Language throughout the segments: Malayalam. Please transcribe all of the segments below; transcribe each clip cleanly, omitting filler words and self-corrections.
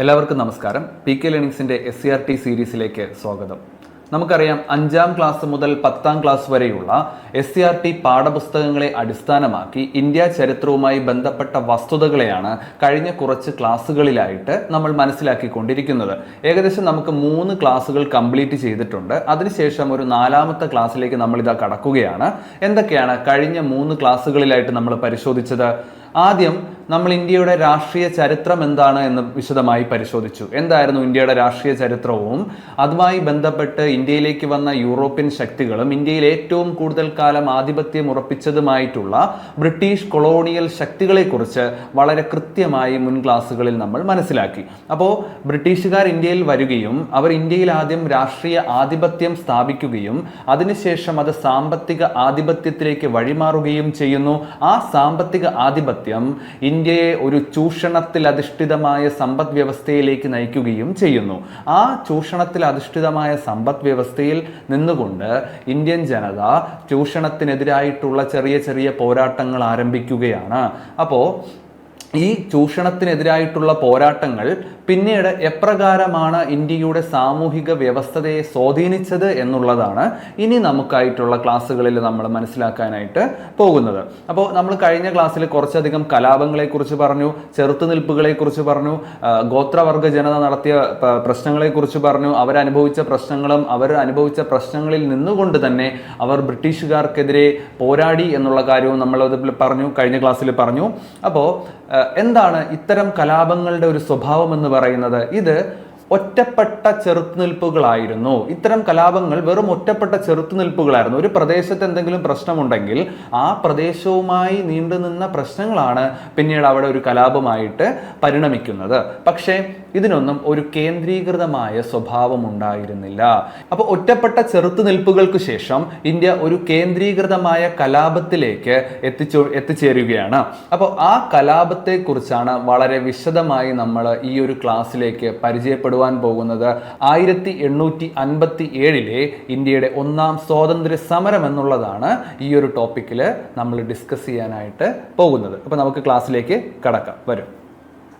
എല്ലാവർക്കും നമസ്കാരം. PK ലേണിംഗ്സിന്റെ SCRT സീരീസിലേക്ക് സ്വാഗതം. നമുക്കറിയാം 5ാം ക്ലാസ് മുതൽ 10ാം ക്ലാസ് വരെയുള്ള SCRT പാഠപുസ്തകങ്ങളെ അടിസ്ഥാനമാക്കി ഇന്ത്യ ചരിത്രവുമായി ബന്ധപ്പെട്ട വസ്തുതകളെയാണ് കഴിഞ്ഞ കുറച്ച് ക്ലാസ്സുകളിലായിട്ട് നമ്മൾ മനസ്സിലാക്കിക്കൊണ്ടിരിക്കുന്നത്. ഏകദേശം നമുക്ക് 3 ക്ലാസ്സുകൾ കംപ്ലീറ്റ് ചെയ്തിട്ടുണ്ട്. അതിനുശേഷം ഒരു 4ാമത്തെ ക്ലാസ്സിലേക്ക് നമ്മളിതാ കടക്കുകയാണ്. എന്തൊക്കെയാണ് കഴിഞ്ഞ 3 ക്ലാസ്സുകളിലായിട്ട് നമ്മൾ പരിശോധിച്ചത്? ആദ്യം നമ്മൾ ഇന്ത്യയുടെ രാഷ്ട്രീയ ചരിത്രം എന്താണ് എന്ന് വിശദമായി പരിശോധിച്ചു. എന്തായിരുന്നു ഇന്ത്യയുടെ രാഷ്ട്രീയ ചരിത്രവും അതുമായി ബന്ധപ്പെട്ട് ഇന്ത്യയിലേക്ക് വന്ന യൂറോപ്യൻ ശക്തികളും ഇന്ത്യയിൽ ഏറ്റവും കൂടുതൽ കാലം ആധിപത്യം ഉറപ്പിച്ചതുമായിട്ടുള്ള ബ്രിട്ടീഷ് കൊളോണിയൽ ശക്തികളെക്കുറിച്ച് വളരെ കൃത്യമായി മുൻ ക്ലാസ്സുകളിൽ നമ്മൾ മനസ്സിലാക്കി. അപ്പോൾ ബ്രിട്ടീഷുകാർ ഇന്ത്യയിൽ വരികയും അവർ ഇന്ത്യയിൽ ആദ്യം രാഷ്ട്രീയ ആധിപത്യം സ്ഥാപിക്കുകയും അതിനുശേഷം അത് സാമ്പത്തിക ആധിപത്യത്തിലേക്ക് വഴിമാറുകയും ചെയ്യുന്നു. ആ സാമ്പത്തിക ആധിപത്യം ഇന്ത്യയെ ഒരു ചൂഷണത്തിൽ അധിഷ്ഠിതമായ സമ്പദ് വ്യവസ്ഥയിലേക്ക് നയിക്കുകയും ചെയ്യുന്നു. ആ ചൂഷണത്തിൽ അധിഷ്ഠിതമായ സമ്പദ് വ്യവസ്ഥയിൽ നിന്നുകൊണ്ട് ഇന്ത്യൻ ജനത ചൂഷണത്തിനെതിരായിട്ടുള്ള ചെറിയ ചെറിയ പോരാട്ടങ്ങൾ ആരംഭിക്കുകയാണ്. അപ്പോൾ ഈ ചൂഷണത്തിനെതിരായിട്ടുള്ള പോരാട്ടങ്ങൾ പിന്നീട് എപ്രകാരമാണ് ഇന്ത്യയുടെ സാമൂഹിക വ്യവസ്ഥയെ സ്വാധീനിച്ചത് എന്നുള്ളതാണ് ഇനി നമുക്കായിട്ടുള്ള ക്ലാസ്സുകളിൽ നമ്മൾ മനസ്സിലാക്കാനായിട്ട് പോകുന്നത്. അപ്പോൾ നമ്മൾ കഴിഞ്ഞ ക്ലാസ്സിൽ കുറച്ചധികം കലാപങ്ങളെക്കുറിച്ച് പറഞ്ഞു, ചെറുത്തുനിൽപ്പുകളെക്കുറിച്ച് പറഞ്ഞു, ഗോത്രവർഗ ജനത നടത്തിയ പ്രശ്നങ്ങളെക്കുറിച്ച് പറഞ്ഞു. അവരനുഭവിച്ച പ്രശ്നങ്ങളും അവർ അനുഭവിച്ച പ്രശ്നങ്ങളിൽ നിന്നുകൊണ്ട് തന്നെ അവർ ബ്രിട്ടീഷുകാർക്കെതിരെ പോരാടി എന്നുള്ള കാര്യവും നമ്മളത് പറഞ്ഞു, കഴിഞ്ഞ ക്ലാസ്സിൽ പറഞ്ഞു. അപ്പോൾ എന്താണ് ഇത്തരം കലാപങ്ങളുടെ ഒരു സ്വഭാവം എന്ന് പറയുന്നത്? ഇത് ഒറ്റപ്പെട്ട ചെറുത്തുനിൽപ്പുകളായിരുന്നു. ഇത്തരം കലാപങ്ങൾ വെറും ഒറ്റപ്പെട്ട ചെറുത്തുനിൽപ്പുകളായിരുന്നു. ഒരു പ്രദേശത്ത് എന്തെങ്കിലും പ്രശ്നമുണ്ടെങ്കിൽ ആ പ്രദേശവുമായി നീണ്ടുനിന്ന പ്രശ്നങ്ങളാണ് പിന്നീട് അവിടെ ഒരു കലാപമായിട്ട് പരിണമിക്കുന്നത്. പക്ഷേ ഇതിനൊന്നും ഒരു കേന്ദ്രീകൃതമായ സ്വഭാവം ഉണ്ടായിരുന്നില്ല. അപ്പോൾ ഒറ്റപ്പെട്ട ചെറുത്തുനിൽപ്പുകൾക്ക് ശേഷം ഇന്ത്യ ഒരു കേന്ദ്രീകൃതമായ കലാപത്തിലേക്ക് എത്തിച്ചേരുകയാണ്. അപ്പോൾ ആ കലാപത്തെക്കുറിച്ചാണ് വളരെ വിശദമായി നമ്മൾ ഈ ഒരു ക്ലാസ്സിലേക്ക് പരിചയപ്പെടുവാൻ പോകുന്നത്. 1857 ഇന്ത്യയുടെ 1ാം സ്വാതന്ത്ര്യ സമരം എന്നുള്ളതാണ് ഈ ഒരു ടോപ്പിക്കിൽ നമ്മൾ ഡിസ്കസ് ചെയ്യാനായിട്ട് പോകുന്നത്. അപ്പോൾ നമുക്ക് ക്ലാസ്സിലേക്ക് കടക്കാം. വരും.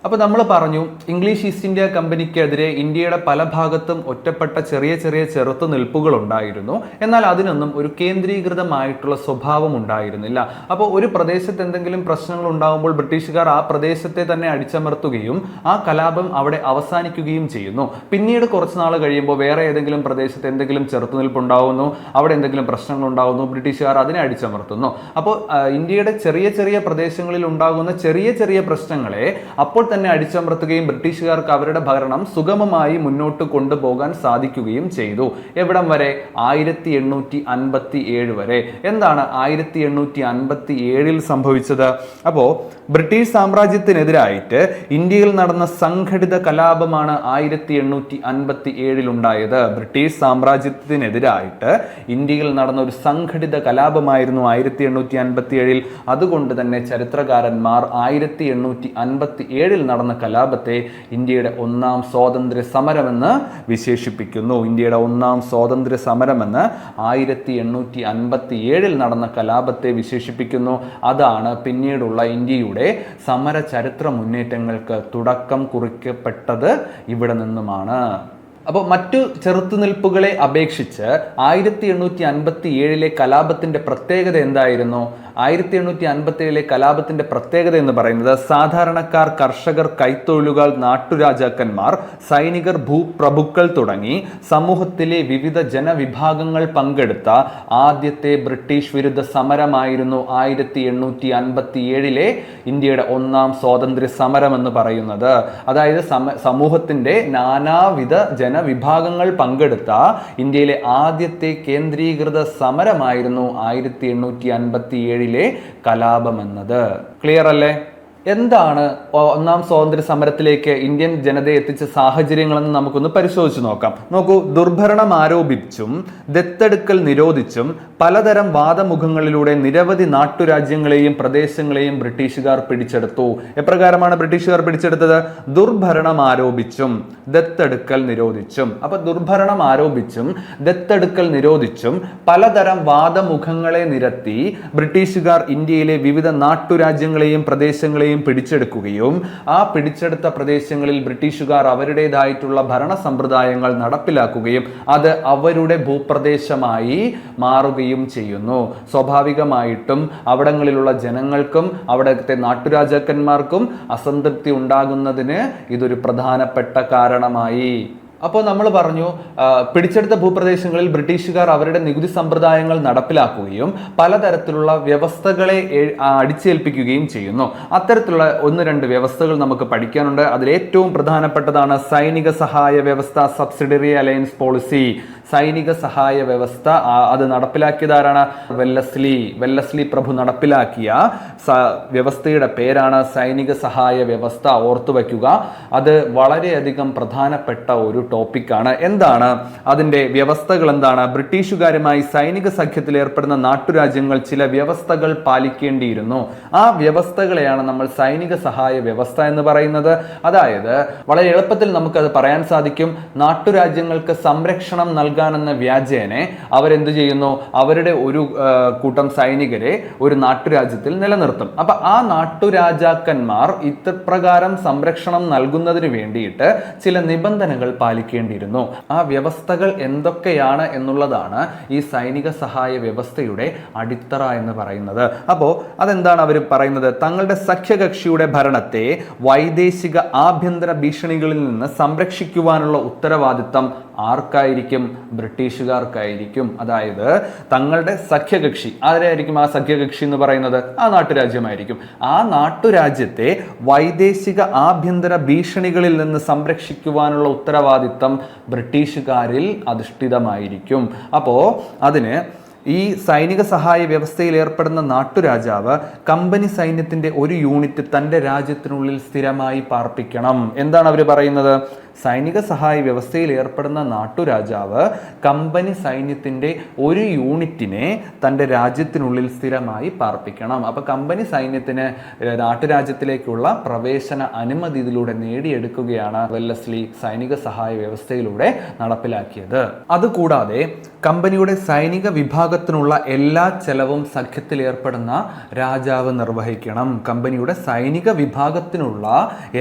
അപ്പോൾ നമ്മൾ പറഞ്ഞു, ഇംഗ്ലീഷ് ഈസ്റ്റ് ഇന്ത്യ കമ്പനിക്കെതിരെ ഇന്ത്യയുടെ പല ഭാഗത്തും ഒറ്റപ്പെട്ട ചെറിയ ചെറിയ ചെറുത്തുനിൽപ്പുകൾ ഉണ്ടായിരുന്നു. എന്നാൽ അതിനൊന്നും ഒരു കേന്ദ്രീകൃതമായിട്ടുള്ള സ്വഭാവം ഉണ്ടായിരുന്നില്ല. അപ്പോൾ ഒരു പ്രദേശത്ത് എന്തെങ്കിലും പ്രശ്നങ്ങൾ ഉണ്ടാകുമ്പോൾ ബ്രിട്ടീഷുകാർ ആ പ്രദേശത്തെ തന്നെ അടിച്ചമർത്തുകയും ആ കലാപം അവിടെ അവസാനിക്കുകയും ചെയ്യുന്നു. പിന്നീട് കുറച്ച് നാൾ കഴിയുമ്പോൾ വേറെ ഏതെങ്കിലും പ്രദേശത്ത് എന്തെങ്കിലും ചെറുത്തുനിൽപ്പ് ഉണ്ടാകുന്നു, അവിടെ എന്തെങ്കിലും പ്രശ്നങ്ങൾ ഉണ്ടാകുന്നു, ബ്രിട്ടീഷുകാർ അതിനെ അടിച്ചമർത്തുന്നു. അപ്പോൾ ഇന്ത്യയുടെ ചെറിയ ചെറിയ പ്രദേശങ്ങളിൽ ഉണ്ടാകുന്ന ചെറിയ ചെറിയ പ്രശ്നങ്ങളെ അപ്പോൾ തന്നെ അടിച്ചമർത്തുകയും ബ്രിട്ടീഷുകാർക്ക് അവരുടെ ഭരണം സുഗമമായി മുന്നോട്ട് കൊണ്ടുപോകാൻ സാധിക്കുകയും ചെയ്തു. എവിടം വരെ? 1857 വരെ. എന്താണ് 1857 സംഭവിച്ചത്? അപ്പോൾ ബ്രിട്ടീഷ് സാമ്രാജ്യത്തിനെതിരായിട്ട് ഇന്ത്യയിൽ നടന്ന സംഘടിത കലാപമാണ് 1857 ഉണ്ടായത്. ബ്രിട്ടീഷ് സാമ്രാജ്യത്തിനെതിരായിട്ട് ഇന്ത്യയിൽ നടന്ന ഒരു സംഘടിത കലാപമായിരുന്നു 1857. അതുകൊണ്ട് തന്നെ ചരിത്രകാരന്മാർ 1857 നടന്ന കലാപത്തെ ഇന്ത്യയുടെ 1ാം സ്വാതന്ത്ര്യ സമരമെന്ന് വിശേഷിപ്പിക്കുന്നു. ഇന്ത്യയുടെ 1ാം സ്വാതന്ത്ര്യ സമരമെന്ന് 1857 നടന്ന കലാപത്തെ വിശേഷിപ്പിക്കുന്നു. അതാണ് പിന്നീടുള്ള ഇന്ത്യയുടെ സമര ചരിത്ര മുന്നേറ്റങ്ങൾക്ക് തുടക്കം കുറിക്കപ്പെട്ടത് ഇവിടെ നിന്നുമാണ്. അപ്പോൾ മറ്റു ചെറുത്തുനിൽപ്പുകളെ അപേക്ഷിച്ച് 1857 കലാപത്തിന്റെ പ്രത്യേകത എന്തായിരുന്നു? 1857 കലാപത്തിന്റെ പ്രത്യേകത എന്ന് പറയുന്നത് സാധാരണക്കാർ, കർഷകർ, കൈത്തൊഴിലുകൾ, നാട്ടുരാജാക്കന്മാർ, സൈനികർ, ഭൂപ്രഭുക്കൾ തുടങ്ങി സമൂഹത്തിലെ വിവിധ ജനവിഭാഗങ്ങൾ പങ്കെടുത്ത ആദ്യത്തെ ബ്രിട്ടീഷ് വിരുദ്ധ സമരമായിരുന്നു 1857 ഇന്ത്യയുടെ 1ാം സ്വാതന്ത്ര്യ സമരം എന്ന് പറയുന്നത്. അതായത് സമൂഹത്തിന്റെ നാനാവിധ ജനവിഭാഗങ്ങൾ പങ്കെടുത്ത ഇന്ത്യയിലെ ആദ്യത്തെ കേന്ദ്രീകൃത സമരമായിരുന്നു 1857 കലാപം എന്നത്. ക്ലിയർ അല്ലേ? എന്താണ് 1ാം സ്വാതന്ത്ര്യ സമരത്തിലേക്ക് ഇന്ത്യൻ ജനതയെ എത്തിച്ച സാഹചര്യങ്ങളെന്ന് നമുക്കൊന്ന് പരിശോധിച്ച് നോക്കാം. നോക്കൂ, ദുർഭരണം ആരോപിച്ചും ദത്തെടുക്കൽ നിരോധിച്ചും പലതരം വാദമുഖങ്ങളിലൂടെ നിരവധി നാട്ടുരാജ്യങ്ങളെയും പ്രദേശങ്ങളെയും ബ്രിട്ടീഷുകാർ പിടിച്ചെടുത്തു. എപ്രകാരമാണ് ബ്രിട്ടീഷുകാർ പിടിച്ചെടുത്തത്? ദുർഭരണം ആരോപിച്ചും ദത്തെടുക്കൽ നിരോധിച്ചും. അപ്പൊ ദുർഭരണം ആരോപിച്ചും ദത്തെടുക്കൽ നിരോധിച്ചും പലതരം വാദമുഖങ്ങളെ നിരത്തി ബ്രിട്ടീഷുകാർ ഇന്ത്യയിലെ വിവിധ നാട്ടുരാജ്യങ്ങളെയും പ്രദേശങ്ങളെയും പ്രദേശങ്ങളെയും പിടിച്ചെടുക്കുകയും ആ പിടിച്ചെടുത്ത പ്രദേശങ്ങളിൽ ബ്രിട്ടീഷുകാർ അവരുടേതായിട്ടുള്ള ഭരണ സമ്പ്രദായങ്ങൾ നടപ്പിലാക്കുകയും അത് അവരുടെ ഭൂപ്രദേശമായി മാറുകയും ചെയ്യുന്നു. സ്വാഭാവികമായിട്ടും അവിടങ്ങളിലുള്ള ജനങ്ങൾക്കും അവിടുത്തെ നാട്ടുരാജാക്കന്മാർക്കും അസംതൃപ്തി ഉണ്ടാകുന്നതിന് ഇതൊരു പ്രധാനപ്പെട്ട കാരണമായി. അപ്പോൾ നമ്മൾ പറഞ്ഞു, പിടിച്ചെടുത്ത ഭൂപ്രദേശങ്ങളിൽ ബ്രിട്ടീഷുകാർ അവരുടെ നികുതി സമ്പ്രദായങ്ങൾ നടപ്പിലാക്കുകയും പലതരത്തിലുള്ള വ്യവസ്ഥകളെ അടിച്ചേൽപ്പിക്കുകയും ചെയ്യുന്നു. അത്തരത്തിലുള്ള 1-2 വ്യവസ്ഥകൾ നമുക്ക് പഠിക്കാനുണ്ട്. അതിൽ ഏറ്റവും പ്രധാനപ്പെട്ടതാണ് സൈനിക സഹായ വ്യവസ്ഥ, സബ്സിഡറി അലയൻസ് പോളിസി. സൈനിക സഹായ വ്യവസ്ഥ അത് നടപ്പിലാക്കിയതാരാണ്? വെല്ലസ്ലി പ്രഭു നടപ്പിലാക്കിയ വ്യവസ്ഥയുടെ പേരാണ് സൈനിക സഹായ വ്യവസ്ഥ. ഓർത്തു വയ്ക്കുക, അത് വളരെയധികം പ്രധാനപ്പെട്ട ഒരു ടോപ്പിക്കാണ്. എന്താണ് അതിന്റെ വ്യവസ്ഥകൾ? എന്താണ്? ബ്രിട്ടീഷുകാരുമായി സൈനിക സഖ്യത്തിൽ ഏർപ്പെടുന്ന നാട്ടുരാജ്യങ്ങൾ ചില വ്യവസ്ഥകൾ പാലിക്കേണ്ടിയിരുന്നു. ആ വ്യവസ്ഥകളെയാണ് നമ്മൾ സൈനിക സഹായ വ്യവസ്ഥ എന്ന് പറയുന്നത്. അതായത് വളരെ എളുപ്പത്തിൽ നമുക്കത് പറയാൻ സാധിക്കും. നാട്ടുരാജ്യങ്ങൾക്ക് സംരക്ഷണം നൽകാനെന്ന വ്യാജേനെ അവരെന്ത് ചെയ്യുന്നു? അവരുടെ ഒരു കൂട്ടം സൈനികരെ ഒരു നാട്ടുരാജ്യത്തിൽ നിലനിർത്തും. അപ്പൊ ആ നാട്ടുരാജാക്കന്മാർ ഇത്തരപ്രകാരം സംരക്ഷണം നൽകുന്നതിന് വേണ്ടിയിട്ട് ചില നിബന്ധനകൾ പാലിക്കേണ്ടിയിരുന്നു. ആ വ്യവസ്ഥകൾ എന്തൊക്കെയാണ് എന്നുള്ളതാണ് ഈ സൈനിക സഹായ വ്യവസ്ഥയുടെ അടിത്തറ എന്ന് പറയുന്നത്. അപ്പോൾ അതെന്താണ് അവർ പറയുന്നത്? തങ്ങളുടെ സഖ്യകക്ഷിയുടെ ഭരണത്തെ വൈദേശിക ആഭ്യന്തര ഭീഷണികളിൽ നിന്ന് സംരക്ഷിക്കുവാനുള്ള ഉത്തരവാദിത്തം ആർക്കായിരിക്കും? ബ്രിട്ടീഷുകാർക്കായിരിക്കും. അതായത് തങ്ങളുടെ സഖ്യകക്ഷി, ആരായിരിക്കും ആ സഖ്യകക്ഷി എന്ന് പറയുന്നത്? ആ നാട്ടുരാജ്യമായിരിക്കും. ആ നാട്ടുരാജ്യത്തെ വൈദേശിക ആഭ്യന്തര ഭീഷണികളിൽ നിന്ന് സംരക്ഷിക്കുവാനുള്ള ഉത്തരവാദിത്തം ബ്രിട്ടീഷുകാരിൽ അധിഷ്ഠിതമായിരിക്കും. അപ്പോൾ അതിന് ഈ സൈനിക സഹായ വ്യവസ്ഥയിൽ ഏർപ്പെടുന്ന നാട്ടുരാജാവ് കമ്പനി സൈന്യത്തിന്റെ ഒരു യൂണിറ്റ് തൻ്റെ രാജ്യത്തിനുള്ളിൽ സ്ഥിരമായി പാർപ്പിക്കണം. എന്താണ് അവർ പറയുന്നത്? സൈനിക സഹായ വ്യവസ്ഥയിൽ ഏർപ്പെടുന്ന നാട്ടുരാജാവ് കമ്പനി സൈന്യത്തിന്റെ ഒരു യൂണിറ്റിനെ തൻ്റെ രാജ്യത്തിനുള്ളിൽ സ്ഥിരമായി പാർപ്പിക്കണം. അപ്പൊ കമ്പനി സൈന്യത്തിന് നാട്ടുരാജ്യത്തിലേക്കുള്ള പ്രവേശന അനുമതി ഇതിലൂടെ നേടിയെടുക്കുകയാണ് വെല്ലസ്ലി സൈനിക സഹായ വ്യവസ്ഥയിലൂടെ നടപ്പിലാക്കിയത്. അതുകൂടാതെ കമ്പനിയുടെ സൈനിക വിഭാഗത്തിനുള്ള എല്ലാ ചെലവും സഖ്യത്തിൽ ഏർപ്പെടുന്ന രാജാവ് നിർവഹിക്കണം. കമ്പനിയുടെ സൈനിക വിഭാഗത്തിനുള്ള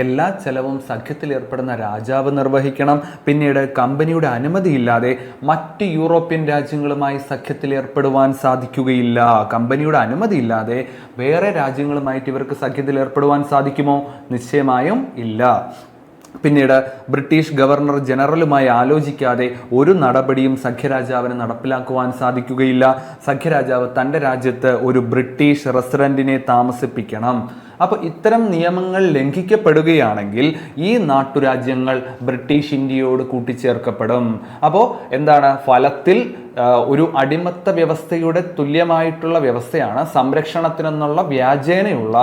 എല്ലാ ചെലവും സഖ്യത്തിൽ ഏർപ്പെടുന്ന രാജാവ് നിർവഹിക്കണം. പിന്നീട് കമ്പനിയുടെ അനുമതിയില്ലാതെ മറ്റ് യൂറോപ്യൻ രാജ്യങ്ങളുമായി സഖ്യത്തിൽ ഏർപ്പെടുവാൻ സാധിക്കുകയില്ല. കമ്പനിയുടെ അനുമതിയില്ലാതെ വേറെ രാജ്യങ്ങളുമായിട്ട് ഇവർക്ക് സഖ്യത്തിൽ ഏർപ്പെടുവാൻ സാധിക്കുമോ? നിശ്ചയമായും ഇല്ല. പിന്നീട് ബ്രിട്ടീഷ് ഗവർണർ ജനറലുമായി ആലോചിക്കാതെ ഒരു നടപടിയും സഖ്യരാജാവിന് നടപ്പിലാക്കുവാൻ സാധിക്കുകയില്ല. സഖ്യരാജാവ് തൻ്റെ രാജ്യത്ത് ഒരു ബ്രിട്ടീഷ് റെസിഡന്റിനെ താമസിപ്പിക്കണം. അപ്പോൾ ഇത്തരം നിയമങ്ങൾ ലംഘിക്കപ്പെടുകയാണെങ്കിൽ ഈ നാട്ടുരാജ്യങ്ങൾ ബ്രിട്ടീഷ് ഇന്ത്യയോട് കൂട്ടിച്ചേർക്കപ്പെടും. അപ്പോൾ എന്താണ് ഫലത്തിൽ ഒരു അടിമത്ത വ്യവസ്ഥയുടെ തുല്യമായിട്ടുള്ള വ്യവസ്ഥയാണ് സംരക്ഷണത്തിനെന്നുള്ള വ്യാജേനയുള്ള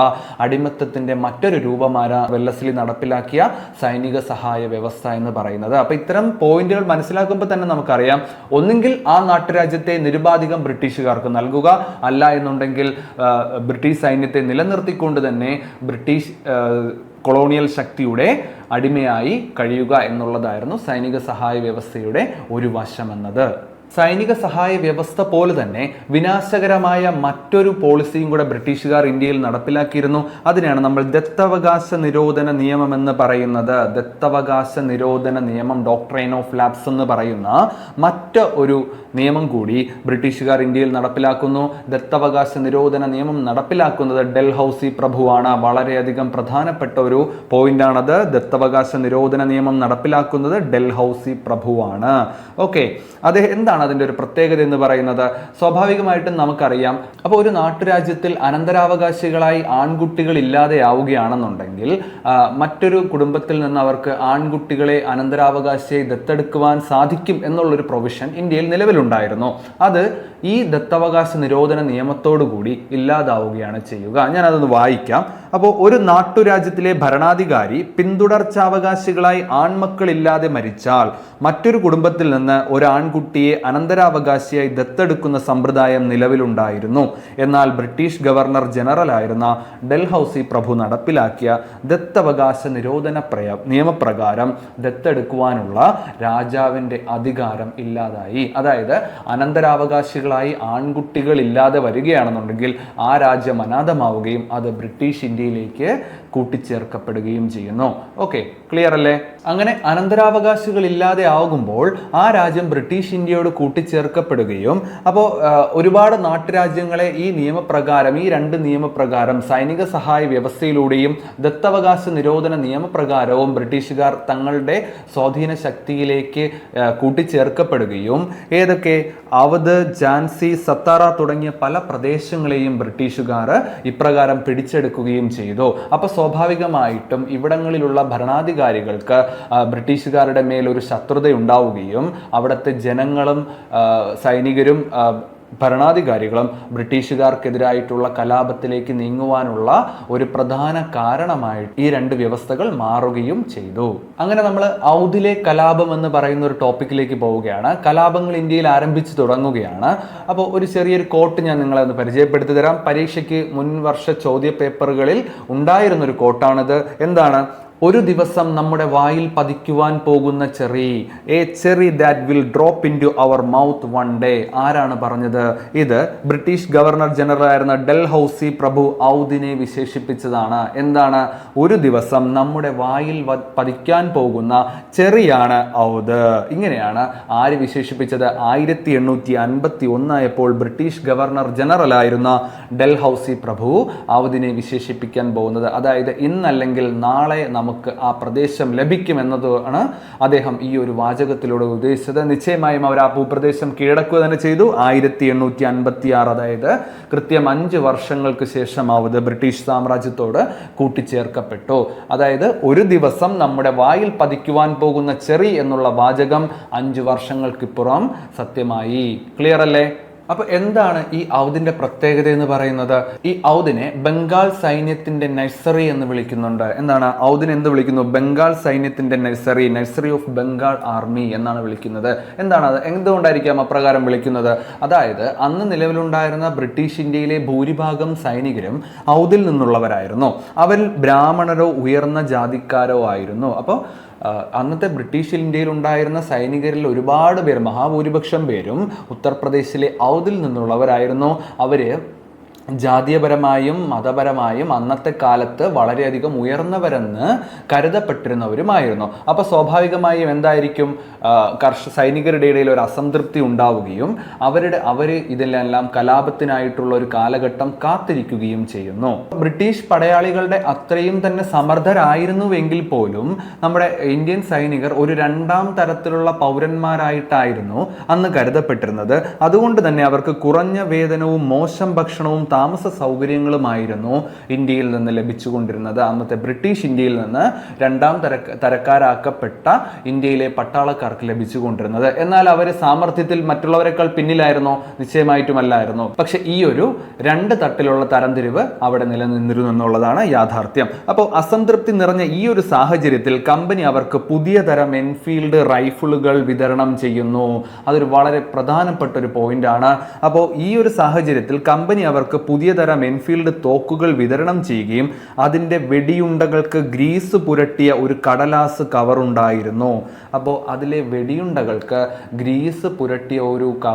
അടിമത്തത്തിന്റെ മറ്റൊരു രൂപമായ വെല്ലസ്ലി നടപ്പിലാക്കിയ സൈനിക സഹായ വ്യവസ്ഥ എന്ന് പറയുന്നത്. അപ്പൊ ഇത്തരം പോയിന്റുകൾ മനസ്സിലാക്കുമ്പോൾ തന്നെ നമുക്കറിയാം, ഒന്നുകിൽ ആ നാട്ടുരാജ്യത്തെ നിരുപാധികം ബ്രിട്ടീഷുകാർക്ക് നൽകുക, അല്ല എന്നുണ്ടെങ്കിൽ ബ്രിട്ടീഷ് സൈന്യത്തെ നിലനിർത്തിക്കൊണ്ട് തന്നെ ബ്രിട്ടീഷ് കൊളോണിയൽ ശക്തിയുടെ അടിമയായി കഴിയുക എന്നുള്ളതായിരുന്നു സൈനിക സഹായ വ്യവസ്ഥയുടെ ഒരു വശമെന്നത്. സൈനിക സഹായ വ്യവസ്ഥ പോലെ തന്നെ വിനാശകരമായ മറ്റൊരു പോളിസിയും കൂടെ ബ്രിട്ടീഷുകാർ ഇന്ത്യയിൽ നടപ്പിലാക്കിയിരുന്നു. അതിനെയാണ് നമ്മൾ ദത്തവകാശ നിരോധന നിയമം എന്ന് പറയുന്നത്. ദത്തവകാശ നിരോധന നിയമം, ഡോക്ട്രൈൻ ഓഫ് ലാപ്സ് എന്ന് പറയുന്ന ഒരു നിയമം കൂടി ബ്രിട്ടീഷുകാർ ഇന്ത്യയിൽ നടപ്പിലാക്കുന്നു. ദത്തവകാശ നിരോധന നിയമം നടപ്പിലാക്കുന്നത് ഡൽഹൌസി പ്രഭുവാണ്. വളരെയധികം പ്രധാനപ്പെട്ട ഒരു പോയിന്റാണത്. ദത്തവകാശ നിരോധന നിയമം നടപ്പിലാക്കുന്നത് ഡൽഹൌസി പ്രഭുവാണ്. ഓക്കെ, അത് എന്താണ് അതിൻ്റെ ഒരു പ്രത്യേകത എന്ന് പറയുന്നത്? സ്വാഭാവികമായിട്ടും നമുക്കറിയാം, അപ്പോൾ ഒരു നാട്ടുരാജ്യത്തിൽ അനന്തരാവകാശികളായി ആൺകുട്ടികൾ ഇല്ലാതെയാവുകയാണെന്നുണ്ടെങ്കിൽ മറ്റൊരു കുടുംബത്തിൽ നിന്ന് അവർക്ക് ആൺകുട്ടികളെ അനന്തരാവകാശിയായി ദത്തെടുക്കുവാൻ സാധിക്കും എന്നുള്ളൊരു പ്രൊവിഷൻ ഇന്ത്യയിൽ നിലവിലുണ്ടായിരുന്നു. അത് ഈ ദത്തവകാശ നിരോധന നിയമത്തോടുകൂടി ഇല്ലാതാവുകയാണ് ചെയ്യുക. ഞാനതൊന്ന് വായിക്കാം. അപ്പോൾ ഒരു നാട്ടുരാജ്യത്തിലെ ഭരണാധികാരി പിന്തുടർച്ചാവകാശികളായി ആൺമക്കളില്ലാതെ മരിച്ചാൽ മറ്റൊരു കുടുംബത്തിൽ നിന്ന് ഒരു ആൺകുട്ടിയെ അനന്തരാവകാശിയായി ദത്തെടുക്കുന്ന സമ്പ്രദായം നിലവിലുണ്ടായിരുന്നു. എന്നാൽ ബ്രിട്ടീഷ് ഗവർണർ ജനറൽ ആയിരുന്ന ഡൽഹൌസി പ്രഭു നടപ്പിലാക്കിയ ദത്തവകാശ നിരോധന നിയമപ്രകാരം ദത്തെടുക്കുവാനുള്ള രാജാവിൻ്റെ അധികാരം ഇല്ലാതായി. അതായത് അനന്തരാവകാശികളായി ആൺകുട്ടികൾ ഇല്ലാതെ വരികയാണെന്നുണ്ടെങ്കിൽ ആ രാജ്യം അനാഥമാവുകയും അത് ബ്രിട്ടീഷ് ഇന്ത്യയിലേക്ക് കൂട്ടിച്ചേർക്കപ്പെടുകയും ചെയ്യുന്നു. ഓക്കെ, ക്ലിയർ അല്ലേ? അങ്ങനെ അനന്തരാവകാശികൾ ഇല്ലാതെ ആകുമ്പോൾ ആ രാജ്യം ബ്രിട്ടീഷ് ഇന്ത്യയോട് കൂട്ടിച്ചേർക്കപ്പെടുകയും അപ്പോൾ ഒരുപാട് നാട്ടുരാജ്യങ്ങളെ ഈ നിയമപ്രകാരം, ഈ രണ്ട് നിയമപ്രകാരം, സൈനിക സഹായ വ്യവസ്ഥയിലൂടെയും ദത്തവകാശ നിരോധന നിയമപ്രകാരവും ബ്രിട്ടീഷുകാർ തങ്ങളുടെ സ്വാധീന ശക്തിയിലേക്ക് കൂട്ടിച്ചേർക്കപ്പെടുകയും ഏതൊക്കെ അവധ്, ഝാൻസി, സത്താറ തുടങ്ങിയ പല പ്രദേശങ്ങളെയും ബ്രിട്ടീഷുകാർ ഇപ്രകാരം പിടിച്ചെടുക്കുകയും ചെയ്തു. അപ്പോൾ സ്വാഭാവികമായിട്ടും ഇവിടങ്ങളിലുള്ള ഭരണാധികാരികൾക്ക് ബ്രിട്ടീഷുകാരുടെ മേൽ ഒരു ശത്രുത ഉണ്ടാവുകയും അവിടുത്തെ ജനങ്ങളും സൈനികരും ഭരണാധികാരികളും ബ്രിട്ടീഷുകാർക്കെതിരായിട്ടുള്ള കലാപത്തിലേക്ക് നീങ്ങുവാനുള്ള ഒരു പ്രധാന കാരണമായിട്ട് ഈ രണ്ട് വ്യവസ്ഥകൾ മാറുകയും ചെയ്തു. അങ്ങനെ നമ്മൾ ഔദിലെ കലാപം എന്ന് പറയുന്ന ഒരു ടോപ്പിക്കിലേക്ക് പോവുകയാണ്. കലാപങ്ങൾ ഇന്ത്യയിൽ ആരംഭിച്ചു തുടങ്ങുകയാണ്. അപ്പോൾ ഒരു ചെറിയൊരു കോട്ട് ഞാൻ നിങ്ങളെ ഒന്ന് പരിചയപ്പെടുത്തി തരാം. പരീക്ഷയ്ക്ക് മുൻവർഷ ചോദ്യ പേപ്പറുകളിൽ ഉണ്ടായിരുന്നൊരു കോട്ടാണിത്. എന്താണ്? ഒരു ദിവസം നമ്മുടെ വായിൽ പതിക്കുവാൻ പോകുന്ന cherry, a cherry that will drop into our mouth one day. ആരാണ് പറഞ്ഞത്? ഇത് ബ്രിട്ടീഷ് ഗവർണർ ജനറൽ ആയിരുന്ന ഡൽഹൌസി പ്രഭു ഔദിനെ വിശേഷിപ്പിച്ചതാണ്. എന്താണ്? ഒരു ദിവസം നമ്മുടെ വായിൽ പതിക്കാൻ പോകുന്ന ചെറിയാണ് ഔദ്. ഇങ്ങനെയാണ് ആര് വിശേഷിപ്പിച്ചത്? 1851 ആയപ്പോൾ ബ്രിട്ടീഷ് ഗവർണർ ജനറൽ ആയിരുന്ന ഡൽഹൌസി പ്രഭു ഔദിനെ വിശേഷിപ്പിക്കാൻ പോകുന്നത്. അതായത് ഇന്നല്ലെങ്കിൽ നാളെ നമുക്ക് ആ പ്രദേശം ലഭിക്കുമെന്നതാണ് അദ്ദേഹം ഈ ഒരു വാചകത്തിലൂടെ ഉദ്ദേശിച്ചത്. നിശ്ചയമായും അവർ ആ ഭൂപ്രദേശം കീഴടക്കുക തന്നെ ചെയ്തു. 1856, അതായത് കൃത്യം 5 വർഷങ്ങൾക്ക് ശേഷം ഔദ് ബ്രിട്ടീഷ് സാമ്രാജ്യത്തോട് കൂട്ടിച്ചേർക്കപ്പെട്ടു. അതായത് ഒരു ദിവസം നമ്മുടെ വായിൽ പതിക്കുവാൻ പോകുന്ന ചെറി എന്നുള്ള വാചകം 5 വർഷങ്ങൾക്കിപ്പുറം സത്യമായി. ക്ലിയർ അല്ലേ? അപ്പൊ എന്താണ് ഈ ഔദിന്റെ പ്രത്യേകത എന്ന് പറയുന്നത്? ഈ ഔദിനെ ബംഗാൾ സൈന്യത്തിന്റെ നഴ്സറി എന്ന് വിളിക്കുന്നുണ്ട്. എന്താണ് ഔദിനെ എന്ത് വിളിക്കുന്നു? ബംഗാൾ സൈന്യത്തിന്റെ nursery, nursery of Bengal army എന്നാണ് വിളിക്കുന്നത്. എന്താണ് അത്? എന്തുകൊണ്ടായിരിക്കാം അപ്രകാരം വിളിക്കുന്നത്? അതായത് അന്ന് നിലവിലുണ്ടായിരുന്ന ബ്രിട്ടീഷ് ഇന്ത്യയിലെ ഭൂരിഭാഗം സൈനികരും ഔദിൽ നിന്നുള്ളവരായിരുന്നു. അവരിൽ ബ്രാഹ്മണരോ ഉയർന്ന ജാതിക്കാരോ ആയിരുന്നു. അപ്പോൾ അന്നത്തെ ബ്രിട്ടീഷ് ഇന്ത്യയിൽ ഉണ്ടായിരുന്ന സൈനികരിൽ ഒരുപാട് പേർ, മഹാഭൂരിപക്ഷം പേരും ഉത്തർപ്രദേശിലെ ഔദിൽ നിന്നുള്ളവരായിരുന്നു. അവര് ജാതീയപരമായും മതപരമായും അന്നത്തെ കാലത്ത് വളരെയധികം ഉയർന്നവരെന്ന് കരുതപ്പെട്ടിരുന്നവരുമായിരുന്നു. അപ്പോൾ സ്വാഭാവികമായും എന്തായിരിക്കും? സൈനികരുടെ ഇടയിൽ ഒരു അസംതൃപ്തി ഉണ്ടാവുകയും അവർ ഇതിലെല്ലാം കലാപത്തിനായിട്ടുള്ള ഒരു കാലഘട്ടം കാത്തിരിക്കുകയും ചെയ്യുന്നു. ബ്രിട്ടീഷ് പടയാളികളുടെ അത്രയും തന്നെ സമർത്ഥരായിരുന്നുവെങ്കിൽ പോലും നമ്മുടെ ഇന്ത്യൻ സൈനികർ ഒരു രണ്ടാം തരത്തിലുള്ള പൗരന്മാരായിട്ടായിരുന്നു അന്ന് കരുതപ്പെട്ടിരുന്നത്. അതുകൊണ്ട് തന്നെ അവർക്ക് കുറഞ്ഞ വേതനവും മോശം ഭക്ഷണവും താമസ സൗകര്യങ്ങളുമായിരുന്നു ഇന്ത്യയിൽ നിന്ന് ലഭിച്ചുകൊണ്ടിരുന്നത്. അന്നത്തെ ബ്രിട്ടീഷ് ഇന്ത്യയിൽ നിന്ന് രണ്ടാം തരക്കാരാക്കപ്പെട്ട ഇന്ത്യയിലെ പട്ടാളക്കാർക്ക് ലഭിച്ചുകൊണ്ടിരുന്നത്. എന്നാൽ അവർ സാമർഥ്യത്തിൽ മറ്റുള്ളവരെക്കാൾ പിന്നിലായിരുന്നോ? നിശ്ചയമായിട്ടുമല്ലായിരുന്നു. പക്ഷെ ഈ ഒരു രണ്ട് തട്ടിലുള്ള തരംതിരിവ് അവിടെ നിലനിന്നിരുന്നു എന്നുള്ളതാണ് യാഥാർത്ഥ്യം. അപ്പോൾ അസംതൃപ്തി നിറഞ്ഞ ഈ ഒരു സാഹചര്യത്തിൽ കമ്പനി അവർക്ക് പുതിയ തരം എൻഫീൽഡ് റൈഫിളുകൾ വിതരണം ചെയ്യുന്നു. അതൊരു വളരെ പ്രധാനപ്പെട്ട ഒരു പോയിന്റ് ആണ്. അപ്പോൾ ഈ ഒരു സാഹചര്യത്തിൽ കമ്പനി അവർക്ക് പുതിയ തരം എൻഫീൽഡ് തോക്കുകൾ വിതരണം ചെയ്യുകയും അതിൻ്റെ വെടിയുണ്ടകൾക്ക് ഗ്രീസ് പുരട്ടിയ ഒരു കടലാസ് കവർ ഉണ്ടായിരുന്നു. അപ്പോൾ അതിലെ വെടിയുണ്ടകൾക്ക് ഗ്രീസ് പുരട്ടിയ ഒരു